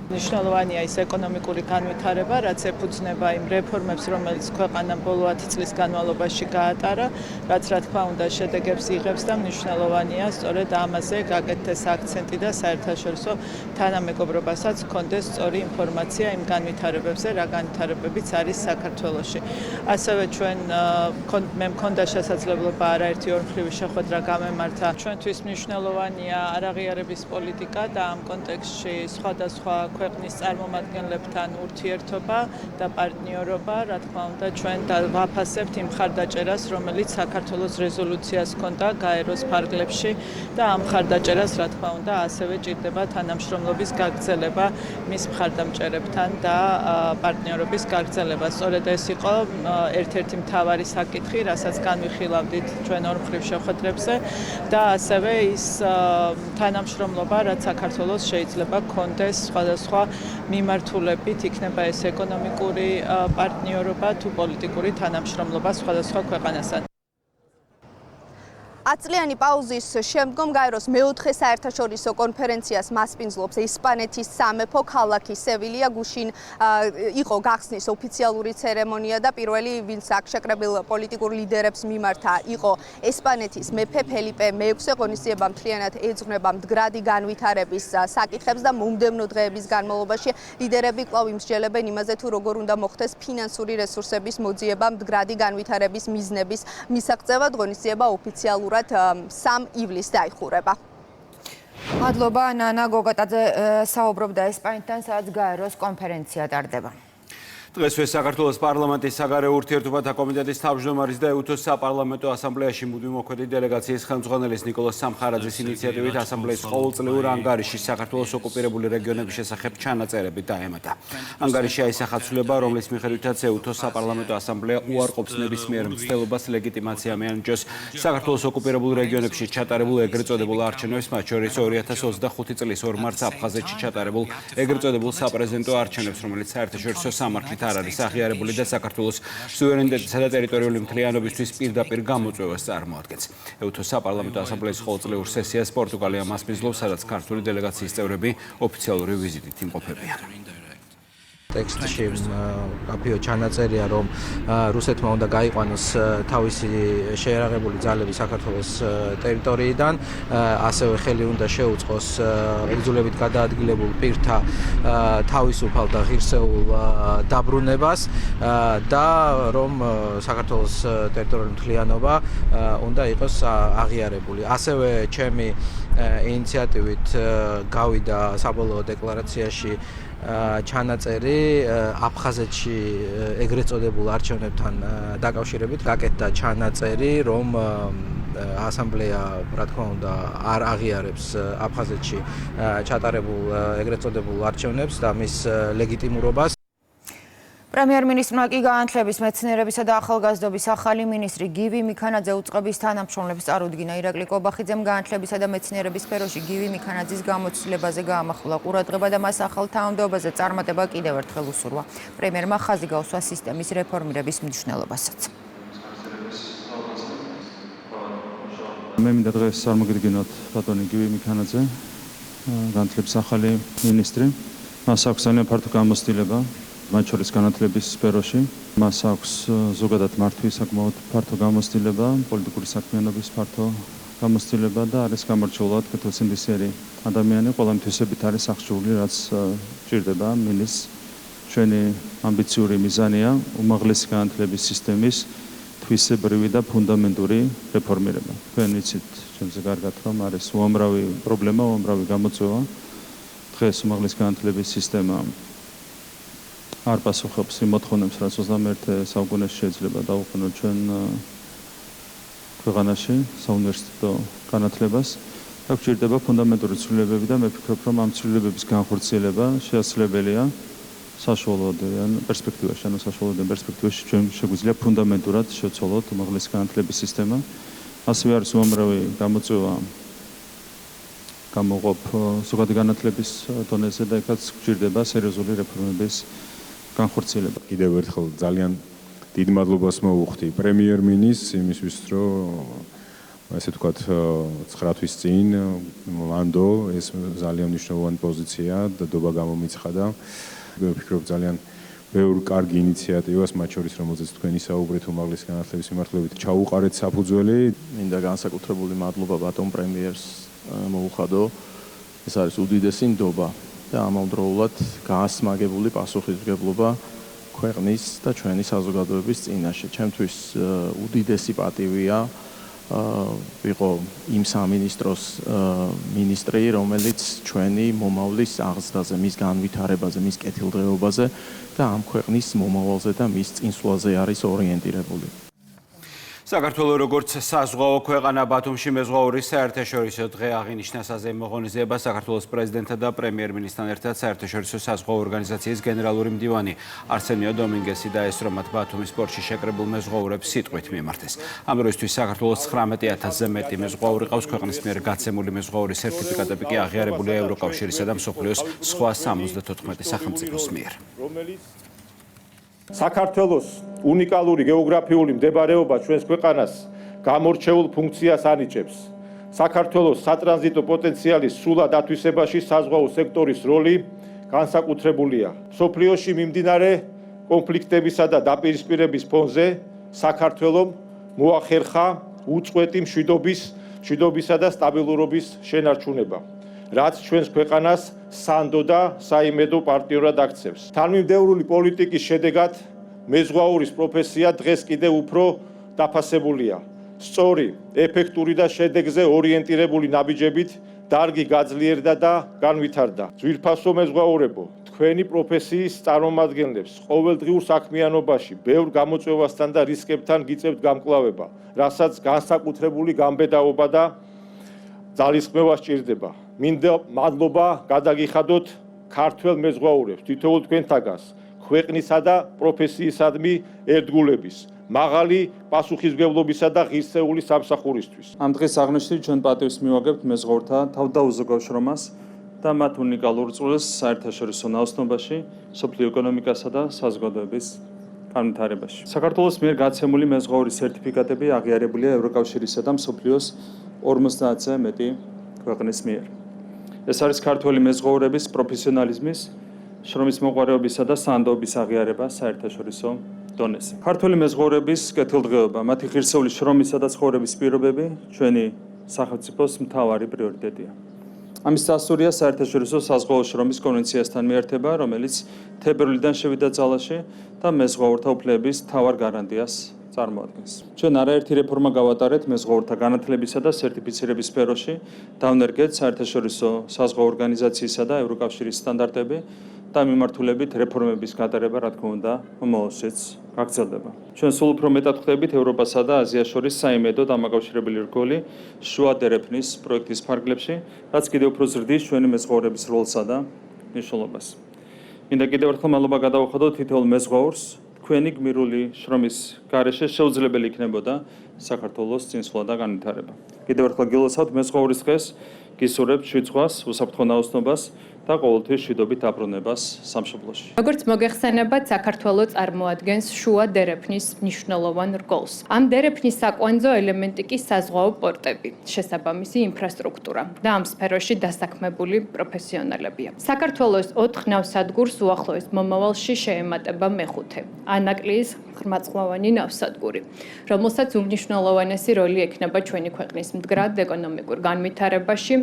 მნიშვნელოვანია ის ეკონომიკური განვითარება, რაც ეფუძნება იმ რეფორმებს, რომელიც ქვეყანამ ბოლო 10 წლის განმავლობაში გაატარა, რაც რა თქმა უნდა შედეგებს იღებს და მნიშვნელოვანია სწორედ ამაზე გაკეთდეს აქცენტი და საერთაშორისო თანამეგობრობასაც ჰქონდეს სწორი ინფორმაცია იმ განვითარებებზე, რა განვითარებებიც არის საქართველოში. ასევე მე მქონდა შესაძლებლობა არაერთი ორმხრივი შეხვედრა გამემართა. ჩვენთვის მნიშვნელოვანია არაღიარების პოლიტიკა და ამ კონტექსტში სხვადასხვა ქვეყნის წარმომადგენლებთან ურთიერთობა და პარტნიორობა, რა თქმა უნდა, ჩვენ ვაფასებთ იმ მხარდაჭერას, რომელიც საქართველოს რეზოლუციას ჰქონდა გაეროს ფარგლებში და ამ მხარდაჭერას, რა თქმა უნდა, ასევე ჭირდება თანამშრომლობის გაგრძელება მის მხარდამჭერებთან და პარტნიორობის გაგრძელება. სწორედ ეს იყო ერთ-ერთი მთავარი საკითხი, რასაც განვიხილავდით ჩვენ ორმხრივ შეხვედრებზე და ასევე ის თანამშრომლობა, რაც საქართველოს შეიძლება ჰქონდეს სხვადასხვა მიმართულებით, იქნება ეს ეკონომიკური პარტნიორობა თუ პოლიტიკური თანამშრომლობა სხვადასხვა ქვეყანასთან. 10 წლიანი პაუზის შემდგომ გაეროს მეოთხე საერთაშორისო კონფერენციას მასპინძლობს ესპანეთის სამეფო ქალაქი სევილია. გუშინ იყო გახსნის ოფიციალური ცერემონია და პირველი, ვინც აქ შეკრებილ პოლიტიკურ ლიდერებს მიმართა, იყო ესპანეთის მეფე ფელიპე მე-6. ღონისძიება მთლიანად ეძღვნება მდგრადი განვითარების საკითხებს და მომდევნო დღეების განმავლობაში ლიდერები კვლავ იმსჯელებენ იმაზე, თუ როგორ უნდა მოხდეს ფინანსური რესურსების მოძიება მდგრადი განვითარების მიზნების მისაღწევად. ღონისძიება ოფიციალურად 3 ივლისს დაიხურება. მადლობა ნანა გოგატაძე საუბრობდა ესპანეთთან, სადაც გაეროს კონფერენცია ტარდება. დღესვე საქართველოს პარლამენტის საგარეო ურთიერთობათა კომიტეტის თავმჯდომარის და ეუთოს საპარლამენტო ასამბლეაში მუდმივ მოქმედი დელეგაციის ხელმძღვანელის ნიკოლოზ სამხარაძის ინიციატივით ასამბლეის ყოველწლიურ ანგარიში საქართველოს ოკუპირებული რეგიონების შესახებ ჩანაწერები დაემატა. ანგარიში აისახა ცვლილება, რომლის მიხედვითაც ეუთოს საპარლამენტო ასამბლეა უარყოფს ნებისმიერ მცდელობას ლეგიტიმაცია მეანიჭოს საქართველოს ოკუპირებულ რეგიონებში ჩატარებულ ეგრეთ წოდებულ არჩევნებს, მათ შორის 2025 წლის 2 მარტს აფხაზეთში ჩატარებულ ეგრეთ წოდებულ საპრეზიდენტო არჩევნებს, რომელიც საერთაშორისო სამართლით არ არის აღიარებული და საქართველოს სუვერენიტეტისა და ტერიტორიული მთლიანობისთვის პირდაპირ გამოწვევას წარმოადგენს. ეუთოს საპარლამენტო ასამბლეის ყოველწლიურ სესიას პორტუგალია მასპინძლობს, სადაც ქართული დელეგაციის წევრები ოფიციალური ვიზიტით იმყოფებიან. ტექსტში კაფეო ჩანაწერია, რომ რუსეთმა უნდა გაიყვანოს თავისი შეერაღებული ძალები საქართველოს ტერიტორიიდან, ასევე ხელი უნდა შეუწყოს ებრძოლებით გადაადგილებულ პირთა თავისუფალ და ღირსეულ დაბრუნებას და რომ საქართველოს ტერიტორიული მთლიანობა უნდა იყოს აღიარებული. ასევე ჩემი ინიციატივით გავიდა საბოლოო დეკლარაციაში ჩანაწერი აფხაზეთში ეგრეთ წოდებულ არჩევნებთან დაკავშირებით. გაკეთდა ჩანაწერი, რომ ასამბლეა, რა თქმა უნდა, არ აღიარებს აფხაზეთში ჩატარებულ ეგრეთ წოდებულ არჩევნებს და მის ლეგიტიმურობას. პრემიერ-მინისტრმა კი განათლების, მეცნიერებისა და ახალგაზრდობის ახალი მინისტრი გივი მიქანაძე უწყების თანამშრომლებს წარუდგინა. ირაკლი კობახიძემ განათლებისა და მეცნიერების სფეროში გივი მიქანაძის გამოცდილებაზე გაამახვილა ყურადღება და მას ახალ თანამდებობაზე წარმატება კიდევ ერთხელ უსურვა. პრემიერმა ხაზი გაუსვა სისტემის რეფორმირების მნიშვნელობასაც. მე მინდა დღეს წარმოგიდგენოთ ბატონი გივი მიქანაძე, განათლების ახალი მინისტრი. მას აქვს ძალიან ფართო გამოცდილება, მათ შორის განათლების სფეროში. მას აქვს ზოგადად მართვის საკმაოდ ფართო გამოცდილება, პოლიტიკური საქმიანობის ფართო გამოცდილება და არის გამორჩეულად კეთილსინდისიერი ადამიანი, ყველა მითვისებით არის აღჭურვილი, რაც ჭირდება მინის ჩვენი ამბიციური მიზანია უმაღლესი განათლების სისტემის თვისებრივი და ფუნდამენტური რეფორმირება. თქვენ იცით ჩემზე კარგად, რომ არის უამრავი პრობლემა, უამრავი გამოწვევა. დღეს უმაღლესი განათლების სისტემა არ პასუხობს იმ მოთხოვნებს, რაც 21 საუკუნეში შეიძლება დაუყოვნოთ ჩვენ ქვეყანაში საუნივერსიტეტო განათლებას. და გვჭირდება ფუნდამენტური ცვლილებები და მე ვფიქრობ, რომ ამ ცვლილებების განხორციელება შესაძლებელია საშუალოდან პერსპექტივაში, ანუ საშუალოდან პერსპექტივაში ჩვენ შეგვიძლია ფუნდამენტურად შევცვალოთ უმაღლესი განათლების სისტემა. ასევე არის უამრავი გამოწვევა გამოყოფ ზოგადი განათლების დონეზე და ეკაც გვჭირდება სერიოზული რეფორმების განხორციელება. კიდევ ერთხელ ძალიან დიდ მადლობას მოვუხდი პრემიერ-მინისტრს იმისთვის, რომ ასე ვთქვათ 9 თვის წინ მანდო ეს ძალიან მნიშვნელოვანი პოზიცია და დობა გამომიცხადა. მე ვფიქრობ ძალიან ბევრ კარგი ინიციატივას, მათ შორის რომელზეც თქვენი საუბრით უმაღლესი განათლების მიმართულებით ჩაუყარეთ საფუძველი. მინდა განსაკუთრებული მადლობა ბატონ პრემიერს მოუხადო. ეს არის უდიდესი ნდობა და ამავდროულად გაასმაგებული პასუხისმგებლობა ქვეყნის და ჩვენი საზოგადოების წინაშე. ჩემთვის უდიდესი პატივია ვიყო იმ სამინისტროს მინისტრი, რომელიც ჩვენი მომავლის აღზრდაზე, მის განვითარებაზე, მის კეთილდღეობაზე და ამ ქვეყნის მომავალზე და მის წინსვლაზე არის ორიენტირებული. საქართველოს როგორც საზღვაო ქვეყანა ბათუმში მეზღვაური საერთაშორისო დღე აღინიშნა საზეიმო ღონისძიება საქართველოს პრეზიდენტთა და პრემიერ-მინისტრთან ერთად საერთაშორისო საზღვაო ორგანიზაციის გენერალური მდივანი არსენიო დომინგესი და ეს რომ მათ ბათუმის პორტში შეკრებულ მეზღვაურებს სიტყვით მიმართეს. ამ დროისთვის საქართველოს 19,000-ზე მეტი მეზღვაური ყავს, ქვეყნის მიერ გაცემული მეზღვაურის სერტიფიკატები კი აღიარებულია ევროკავშირისა და მსოფლიოს სხვა 74 სახელმწიფოს მიერ. საქართველოს უნიკალური გეოგრაფიული მდებარეობა ჩვენს ქვეყანას გამორჩეულ ფუნქციას ანიჭებს. საქართველოს სატრანზიტო პოტენციალის სრულად ათვისებაში საზღვაო სექტორის როლი განსაკუთრებულია. მსოფლიოში მიმდინარე კონფლიქტებისა და დაპირისპირების ფონზე საქართველომ მოახერხა უწყვეტი მშვიდობისა და სტაბილურობის შენარჩუნება, რაც ჩვენს ქვეყანას სანდო და საიმედო პარტნიორად აქცევს. თანმიმდევრული პოლიტიკის შედეგად მეზღვაურის პროფესია დღეს კიდევ უფრო დაფასებულია. სწორი, ეფექტური და შედეგზე ორიენტირებული ნაბიჯებით დარგი გაძლიერდა და განვითარდა. ძვირფასო მეზღვაურებო, თქვენი პროფესიის წარმომადგენლებს ყოველდღიურ საქმიანობაში ბევრ გამოწვევასთან და რისკებთან გიწევთ გამკლავება, რასაც განსაკუთრებული გამბედაობა და ძალისხმევა სჭირდება. მინდა მადლობა გადაგიხადოთ ქართველ მეზღვაურებს, თითოეულ თქვენთაგანს, ქვეყნისა და პროფესიისადმი ერთგულების, მაღალი პასუხისმგებლობისა და ღირსეული სამსახურისთვის. ამ დღეს აღნიშნული ჩვენ პატივს მივაგებთ მეზღვაურთა თავდაუზოგავ შრომას და მათ უნიკალურ წვლილს საერთაშორისო ნაოსნობაში, სოფლიო ეკონომიკასა და საზოგადოების განვითარებაში. საქართველოს მიერ გაცემული მეზღვაურის სერტიფიკატები აღიარებულია ევროკავშირისა და მსოფლიოს 50-ზე მეტი ქვეყნის მიერ. ეს არის ქართველი მეზღვაურების პროფესიონალიზმის, შრომის მოყვარეობისა და სანდოობის აღიარება საერთაშორისო დონეზე. ქართველი მეზღვაურების კეთილდღეობა, მათი ღირსეული შრომისა და ცხოვრების პირობები ჩვენი სახელმწიფოს მთავარი პრიორიტეტია. ამის დასტურია საერთაშორისო საზღვაო შრომის კონვენციასთან მიერთება, რომელიც თებერვლიდან შევიდა ძალაში და მეზღვაურთა უფლებების მთავარ გარანტიას წარმოადგენს. ჩვენ არაერთი რეფორმა გავატარეთ მეზღვაურთა განათლებისა და სერტიფიცირების სფეროში, დავნერგეთ საერთაშორისო საზღვაო ორგანიზაციისა და ევროკავშირის სტანდარტები და მიმართულებით რეფორმების გატარება, რა თქმა უნდა, მომავალშიც გაგრძელდება. ჩვენ სულ უფრო მეტად ხვდებით ევროპასა და აზიას შორის საიმედო დამაკავშირებელი რგოლი შუა დერეფნის პროექტის ფარგლებში, რაც კიდევ უფრო ზრდის ჩვენი მეზღვაურების როლსა და მნიშვნელობას. მინდა კიდევ ერთხელ მადლობა გადავუხადოთ თითოეულ მეზღვაურს, თქვენი გმირული შრომის გარეშე შეუძლებელი იქნებოდა საქართველოს წინსვლა და განვითარება. კიდევ ერთხელ გილოცავთ მეზღვაურის დღეს, გისურვებთ შვიცხვას, უსაფრთხო ნაოსნობას და ყოველთვის მშვიდობით დაბრუნებას სამშობლოში. როგორც მოგეხსენებათ, საქართველო წარმოადგენს შუა დერეფნის მნიშვნელოვან რგოლს. ამ დერეფნის საკვანძო ელემენტი კი საზღვაო პორტები, შესაბამისი ინფრასტრუქტურა და ამ სფეროში დასაქმებული პროფესიონალებია. საქართველოს 4 ნავსადგურს უახლოეს მომავალში შეემატება მეხუთე, ანაკლიის ღრმაწყლოვანი ნავსადგური, რომელსაც უმნიშვნელოვანესი როლი ექნება ჩვენი ქვეყნის მდგრად ეკონომიკურ განვითარებაში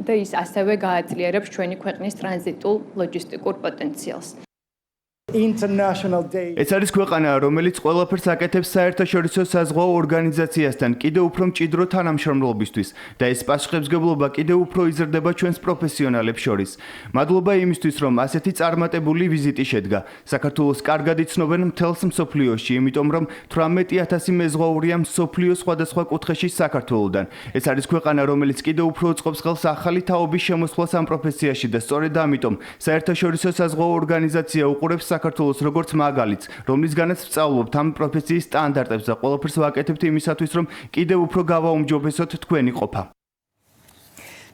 და ის ასევე გააძლიერებს ჩვენი ქვეყნის ტრანზიტულ ლოჯისტიკურ პოტენციალს. ეს არის ქვეყანა, რომელიც ყველაფერს აკეთებს საერთაშორისო საზღვაო ორგანიზაციასთან კიდევ უფრო მჭიდრო თანამშრომლობისთვის და ეს პასუხისმგებლობა კიდევ უფრო იზრდება ჩვენს პროფესიონალებს შორის. მადლობა იმისთვის, რომ ასეთი წარმატებული ვიზიტი შედგა. საქართველოს კარგად იცნობენ მთელს მსოფლიოში, იმიტომ რომ 18,000 მეზღვაურია მსოფლიოს სხვადასხვა კუთხეში საქართველოდან. ეს არის ქვეყანა, რომელიც კიდევ უფრო უწყობს ხელს ახალი თაობის შემოსვლას ამ პროფესიაში და სწორედ ამიტომ საერთაშორისო საზღვაო ორგანიზაცია უყურებს საქართველოს როგორც მაგალითს, რომლისგანაც ვსწავლობთ ამ პროფესიის სტანდარტებს და ყველაფერს ვაკეთებთ იმისათვის, რომ კიდევ უფრო გავაუმჯობესოთ თქვენი ყოფა.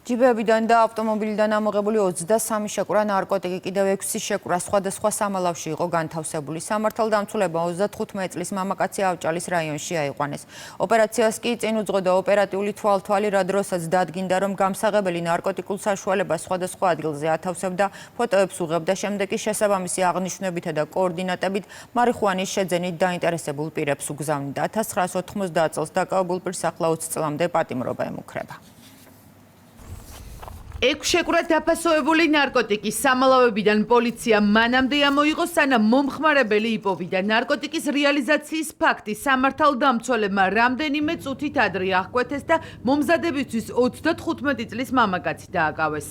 ჯიბეებიდან და ავტომობილიდან ამოღებული 23 შეკვრა ნარკოტიკი, კიდევ 6 შეკვრა სხვადასხვა სამალავში იყო განთავსებული. სამართალდამცველებმა 35 წლის მამაკაცი ავჭალის რაიონში აიყვანეს. ოპერაციას კი წინ უძღოდა ოპერატიული თვალთვალი, რა დროსაც დადგინდა, რომ გამსაღებელი ნარკოტიკულ საშუალებას სხვადასხვა ადგილზე ათავსებდა, ფოტოებს უღებდა, შემდეგ კი შესაბამისი აღნიშვნებითა და კოორდინატებით მარიხუანის შეძენით დაინტერესებულ პირებს უგზავნიდა. 1990 წელს დაკავებულ პირს ახლა 20 წლამდე პატიმრობა ემუქრება. 6 შეკვრა დაფასოებული ნარკოტიკის სამალავებიდან პოლიცია მანამდე ამოიღო, სანამ მომხმარებელი იპოვიდა. ნარკოტიკის რეალიზაციის ფაქტი სამართალდამცველებმა რამდენიმე წუთით ადრე აღკვეთეს და მომზადებისთვის 35 წლის მამაკაცი დააკავეს.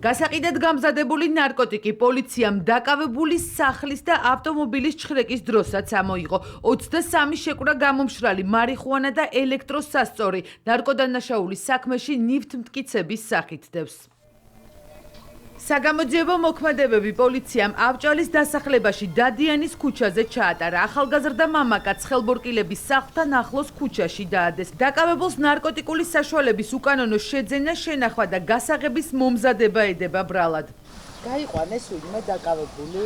გასაყიდად გამზადებული ნარკოტიკი პოლიციამ დაკავებული სახლის და ავტომობილის ჩხრეკის დროსაც ამოიღო. 23 შეკვრა გამომშრალი მარიხუანა და ელექტროსასწორი ნარკოდანაშაულის საქმეში ნივთმტკიცების სახით დევს. საგამოძიებო მოქმედებები პოლიციამ ავჭალის დასახლებაში დადიანის ქუჩაზე ჩაატარა. ახალგაზრდა მამაკაც ხელბორკილების სახლთან ახლოს ქუჩაში დაადეს. დაკავებულს ნარკოტიკული საშუალების უკანონო შეძენა, შენახვა და გასაღების მომზადება ედება ბრალად. გაიყვანეს ვინმე დაკავებული?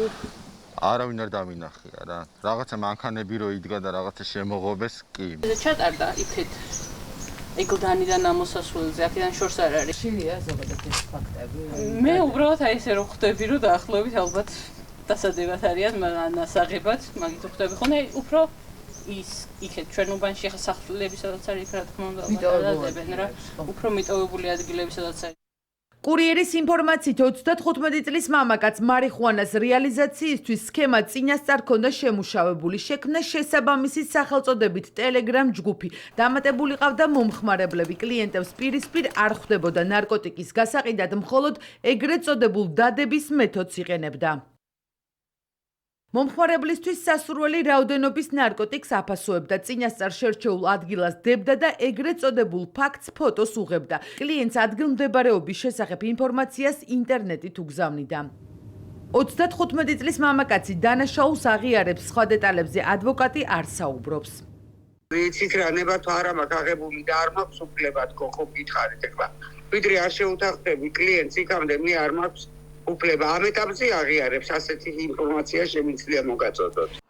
არავინ არ დამინახია რა. რაღაცა მანქანები რო იდგა და რაღაცა შემოღობეს კი. ჩატარდა იქით იგლდანიდან ამოსასვლელზე, აქედან შორს არ არის. შილია ზოგადად ეს ფაქტები. მე უბრალოდ აი ესე რომ ხვდები, რომ დაახლოებით ალბათ დასადებად არიან, ანასაღებად, მაგით ხვდები. ხო, უფრო ის იქეთ ჩვენ უბანში ხა სახლები სადაც არის, რა თქმა უნდა, დადადებენ რა. უფრო მიტოვებული ადგილები სადაც არის. კურიერის ინფორმაციით 35 წლის მამაკაც მარიხუანას რეალიზაციისთვის სქემა წინასწარ ჰქონდა შემუშავებული. შექმნა შესაბამისი სახელწოდებით Telegram ჯგუფი. დამატებული ყავდა მომხმარებლები. კლიენტებს პირისპირ არ ხვდებოდა ნარკოტიკის გასაყიდად, მხოლოდ ეგრეთ წოდებულ დადების მეთოდს იყენებდა. მომხმარებლისთვის სასურველი რაოდენობის ნარკოტიკს აფასოებდა, წინასწარ შერჩეულ ადგილას დებდა და ეგრეთ წოდებულ ფაქტს ფოტოს უღებდა. კლიენტს ადგილმდებარეობის შესახებ ინფორმაციას ინტერნეტით უგზავნიდა. 35 წლის მამაკაცი დანაშაულს აღიარებს, სხვა დეტალებზე ადვოკატი არ საუბრობს. ვიცით რა, ნება თუ არა მაქვს აღებული და არ მაქვს უფლება თქო, ხო გითხარით ეხლა. ვიდრე არ შეუთანხმდები კლიენტს იქამდე მე არ მაქვს უფლება. ამ ეტაპზე აღიარებს ასეთი ინფორმაცია შემიძლია მოგაწოდოთ.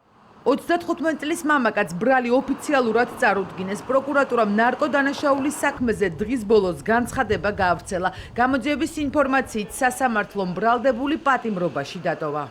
35 წლის მამაკაც ბრალი ოფიციალურად წარუდგინეს. პროკურატურამ ნარკოდანაშაულის საქმეზე დღის ბოლოს განცხადება გაავრცელა. გამოძიების ინფორმაციით სასამართლომ ბრალდებული პატიმრობაში დატოვა.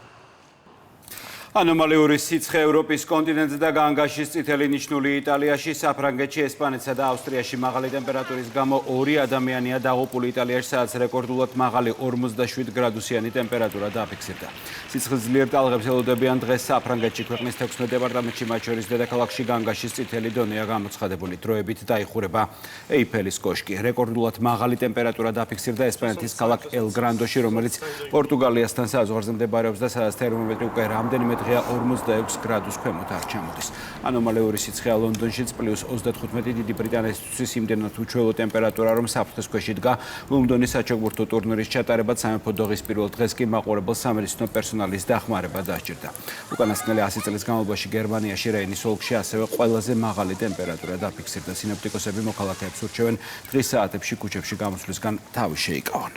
ანომალიური სიცხე ევროპის კონტინენტზე და განგაშის წითელი ნიშნული იტალიაში, საფრანგეთში, ესპანეთსა და ავსტრიაში მაღალი ტემპერატურის გამო 2 ადამიანია დაღუპული. იტალიაში სადაც რეკორდულად მაღალი 47 გრადუსიანი ტემპერატურა დაფიქსირდა. სიცხეს ძლიერ ტალღებს ელოდებიან დღეს საფრანგეთში, ქვეყნის 16 დეპარტამენტში, მათ შორის დედაქალაქში განგაშის წითელი დონეა გამოცხადებული. დროებით დაიხურება ეიფელის კოშკი. რეკორდულად მაღალი ტემპერატურა დაფიქსირდა ესპანეთის ქალაქ ელ-გრანდოში, რომელიც პორტუგალიასთან საზღვარზე მდებარეობს და სადაც თერმომეტრი უკვე რამდენიმე დღეა 46 გრადუს ქვემოთ არ ჩამოდის. ანომალიური სიცხეა ლონდონშიც +35 დიდი ბრიტანეთისთვის იმდენად უჩვეულო ტემპერატურა, რომ საფრთხეს ქვეშ იდგა ლონდონის საჩოგბურთო ტურნირის ჩატარება. სამეფო დოღის პირველ დღეს კი მაყურებელს სამედიცინო პერსონალის დახმარება დასჭირდა. უკანასკნელი 100 წლის განმავლობაში გერმანიაში რეინის ოლქში ასევე ყველაზე მაღალი ტემპერატურა დაფიქსირდა. სინოპტიკოსები მოქალაქეებს ურჩევენ დღის საათებში ქუჩებში გამოსვლისგან თავი შეიკავონ.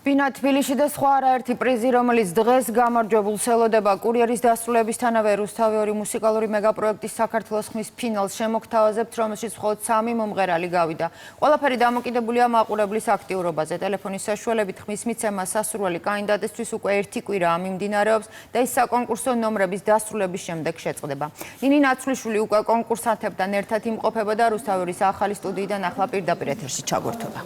ბინა თბილისში და სხვა არაერთი პრიზი, რომელიც დღეს გამარჯვებულს ელოდება კურიერის დასრულებისთანავე რუსთავი 2 მუსიკალური მეგაპროექტის საქართველოს ხმის ფინალს შემოგთავაზებთ, რომელშიც მხოლოდ 3 მომღერალი გავიდა. ყველაფერი დამოკიდებულია მაყურებლის აქტიურობაზე. ტელეფონის საშუალებით ხმის მიცემა სასურველი კანდიდატისთვის უკვე 1 კვირაა მიმდინარეობს და ის საკონკურსო ნომრების დასრულების შემდეგ შეწყდება. ნინი ნაცვლიშვილი უკვე კონკურსანტებთან ერთად იმყოფება და რუსთავი 2-ის ახალი სტუდიიდან ახლა პირდაპირ ეთერში ჩაგვერთვება.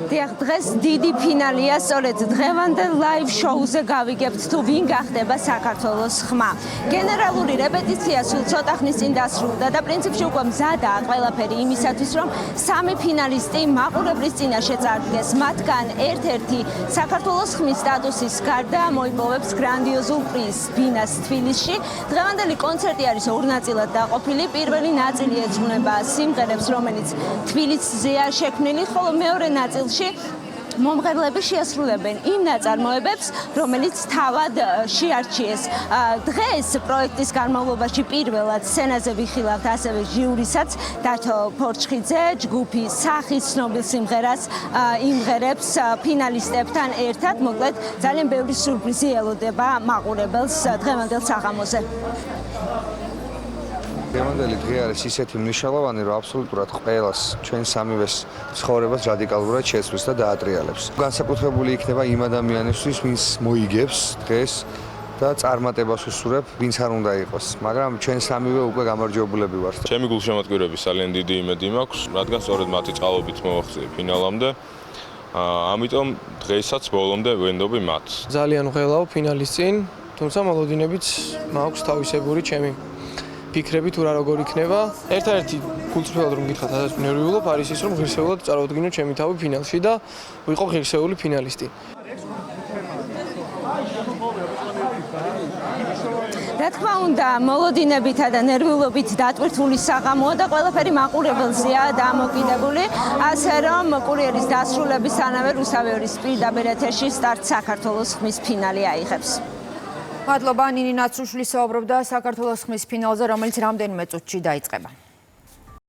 დიახ, დღეს დიდი ფინალია, სწორედ დღევანდელ ლაივ შოუზე გავიგებთ თუ ვინ გახდება საქართველოს ხმა. გენერალური რეპეტიცია სულ ცოტა ხნის წინ დასრულდა და პრინციპში უკვე მზადაა ყველაფერი იმისათვის, რომ 3 ფინალისტი მაყურებლის წინაშე წარდგეს. მათგან ერთ-ერთი საქართველოს ხმის სტატუსის გარდა მოიპოვებს გრანდიოზულ პრიზს ბინას თბილისში. დღევანდელი კონცერტი არის 2 ნაწილად დაყოფილი. პირველი ნაწილი ეძღვნება სიმღერებს, რომელიც თბილისზეა შექმნილი, ხოლო მეორე ნაწილში მომღერლები შეასრულებენ იმ ნაწარმოებებს, რომელიც თავად შეარჩიეს. დღეს პროექტის განმავლობაში პირველად სცენაზე ვიხილავთ ასევე ჟიურისაც, დათო ფორჩხიძე, ჯგუფი სახის ცნობილ სიმღერას იმღერებს ფინალისტებთან ერთად. მოკლედ, ძალიან ბევრი სიურპრიზი ელოდება მაყურებელს დღევანდელ საღამოზე. დღევანდელი დღე არის ისეთი მნიშვნელოვანი, რომ აბსოლუტურად ყველას ჩვენ სამივეს ცხოვრებას რადიკალურად შეცვლის და დაატრიალებს. განსაკუთრებული იქნება იმ ადამიანისთვის, ვინც მოიგებს დღეს და წარმატებას უსურებ, ვინც არ უნდა იყოს, მაგრამ ჩვენ სამივე უკვე გამარჯვებულები ვართ. ჩემი გულშემატკივრების ძალიან დიდი იმედი მაქვს, რადგან სწორედ მათი წყალობით მოვახციე ფინალამდე. ამიტომ დღესაც ბოლომდე ვენდობი მათ. ძალიან ღელავ ფინალის წინ, თუმცა მოლოდინებით მაქვს თავისებური ჩემი ფიქრები თუ რა როგორ იქნება. ერთადერთი გულწრფელად რომ გითხრათ, სადაც ნერვიულობ, არის ის, რომ ღირსეულად წაროვდგინო ჩემი თავი ფინალში და ვიყო ღირსეული ფინალისტი. რა თქმა უნდა, მოლოდინებითა და ნერვიულობით დატვირთული საღამოა და ყველაფერი მაყურებელზეა დამოკიდებული, ასე რომ კურიერის დასრულებისთანავე რუსთავი 2-ის პირდაპირ ეთერში სტარტ საქართველოს ხმის ფინალი აიღებს. მადლობა, ნინი ნაცვლიშვილი საუბრობდა საქართველოს ხმის ფინალზე, რომელიც რამდენიმე წუთში დაიწყება.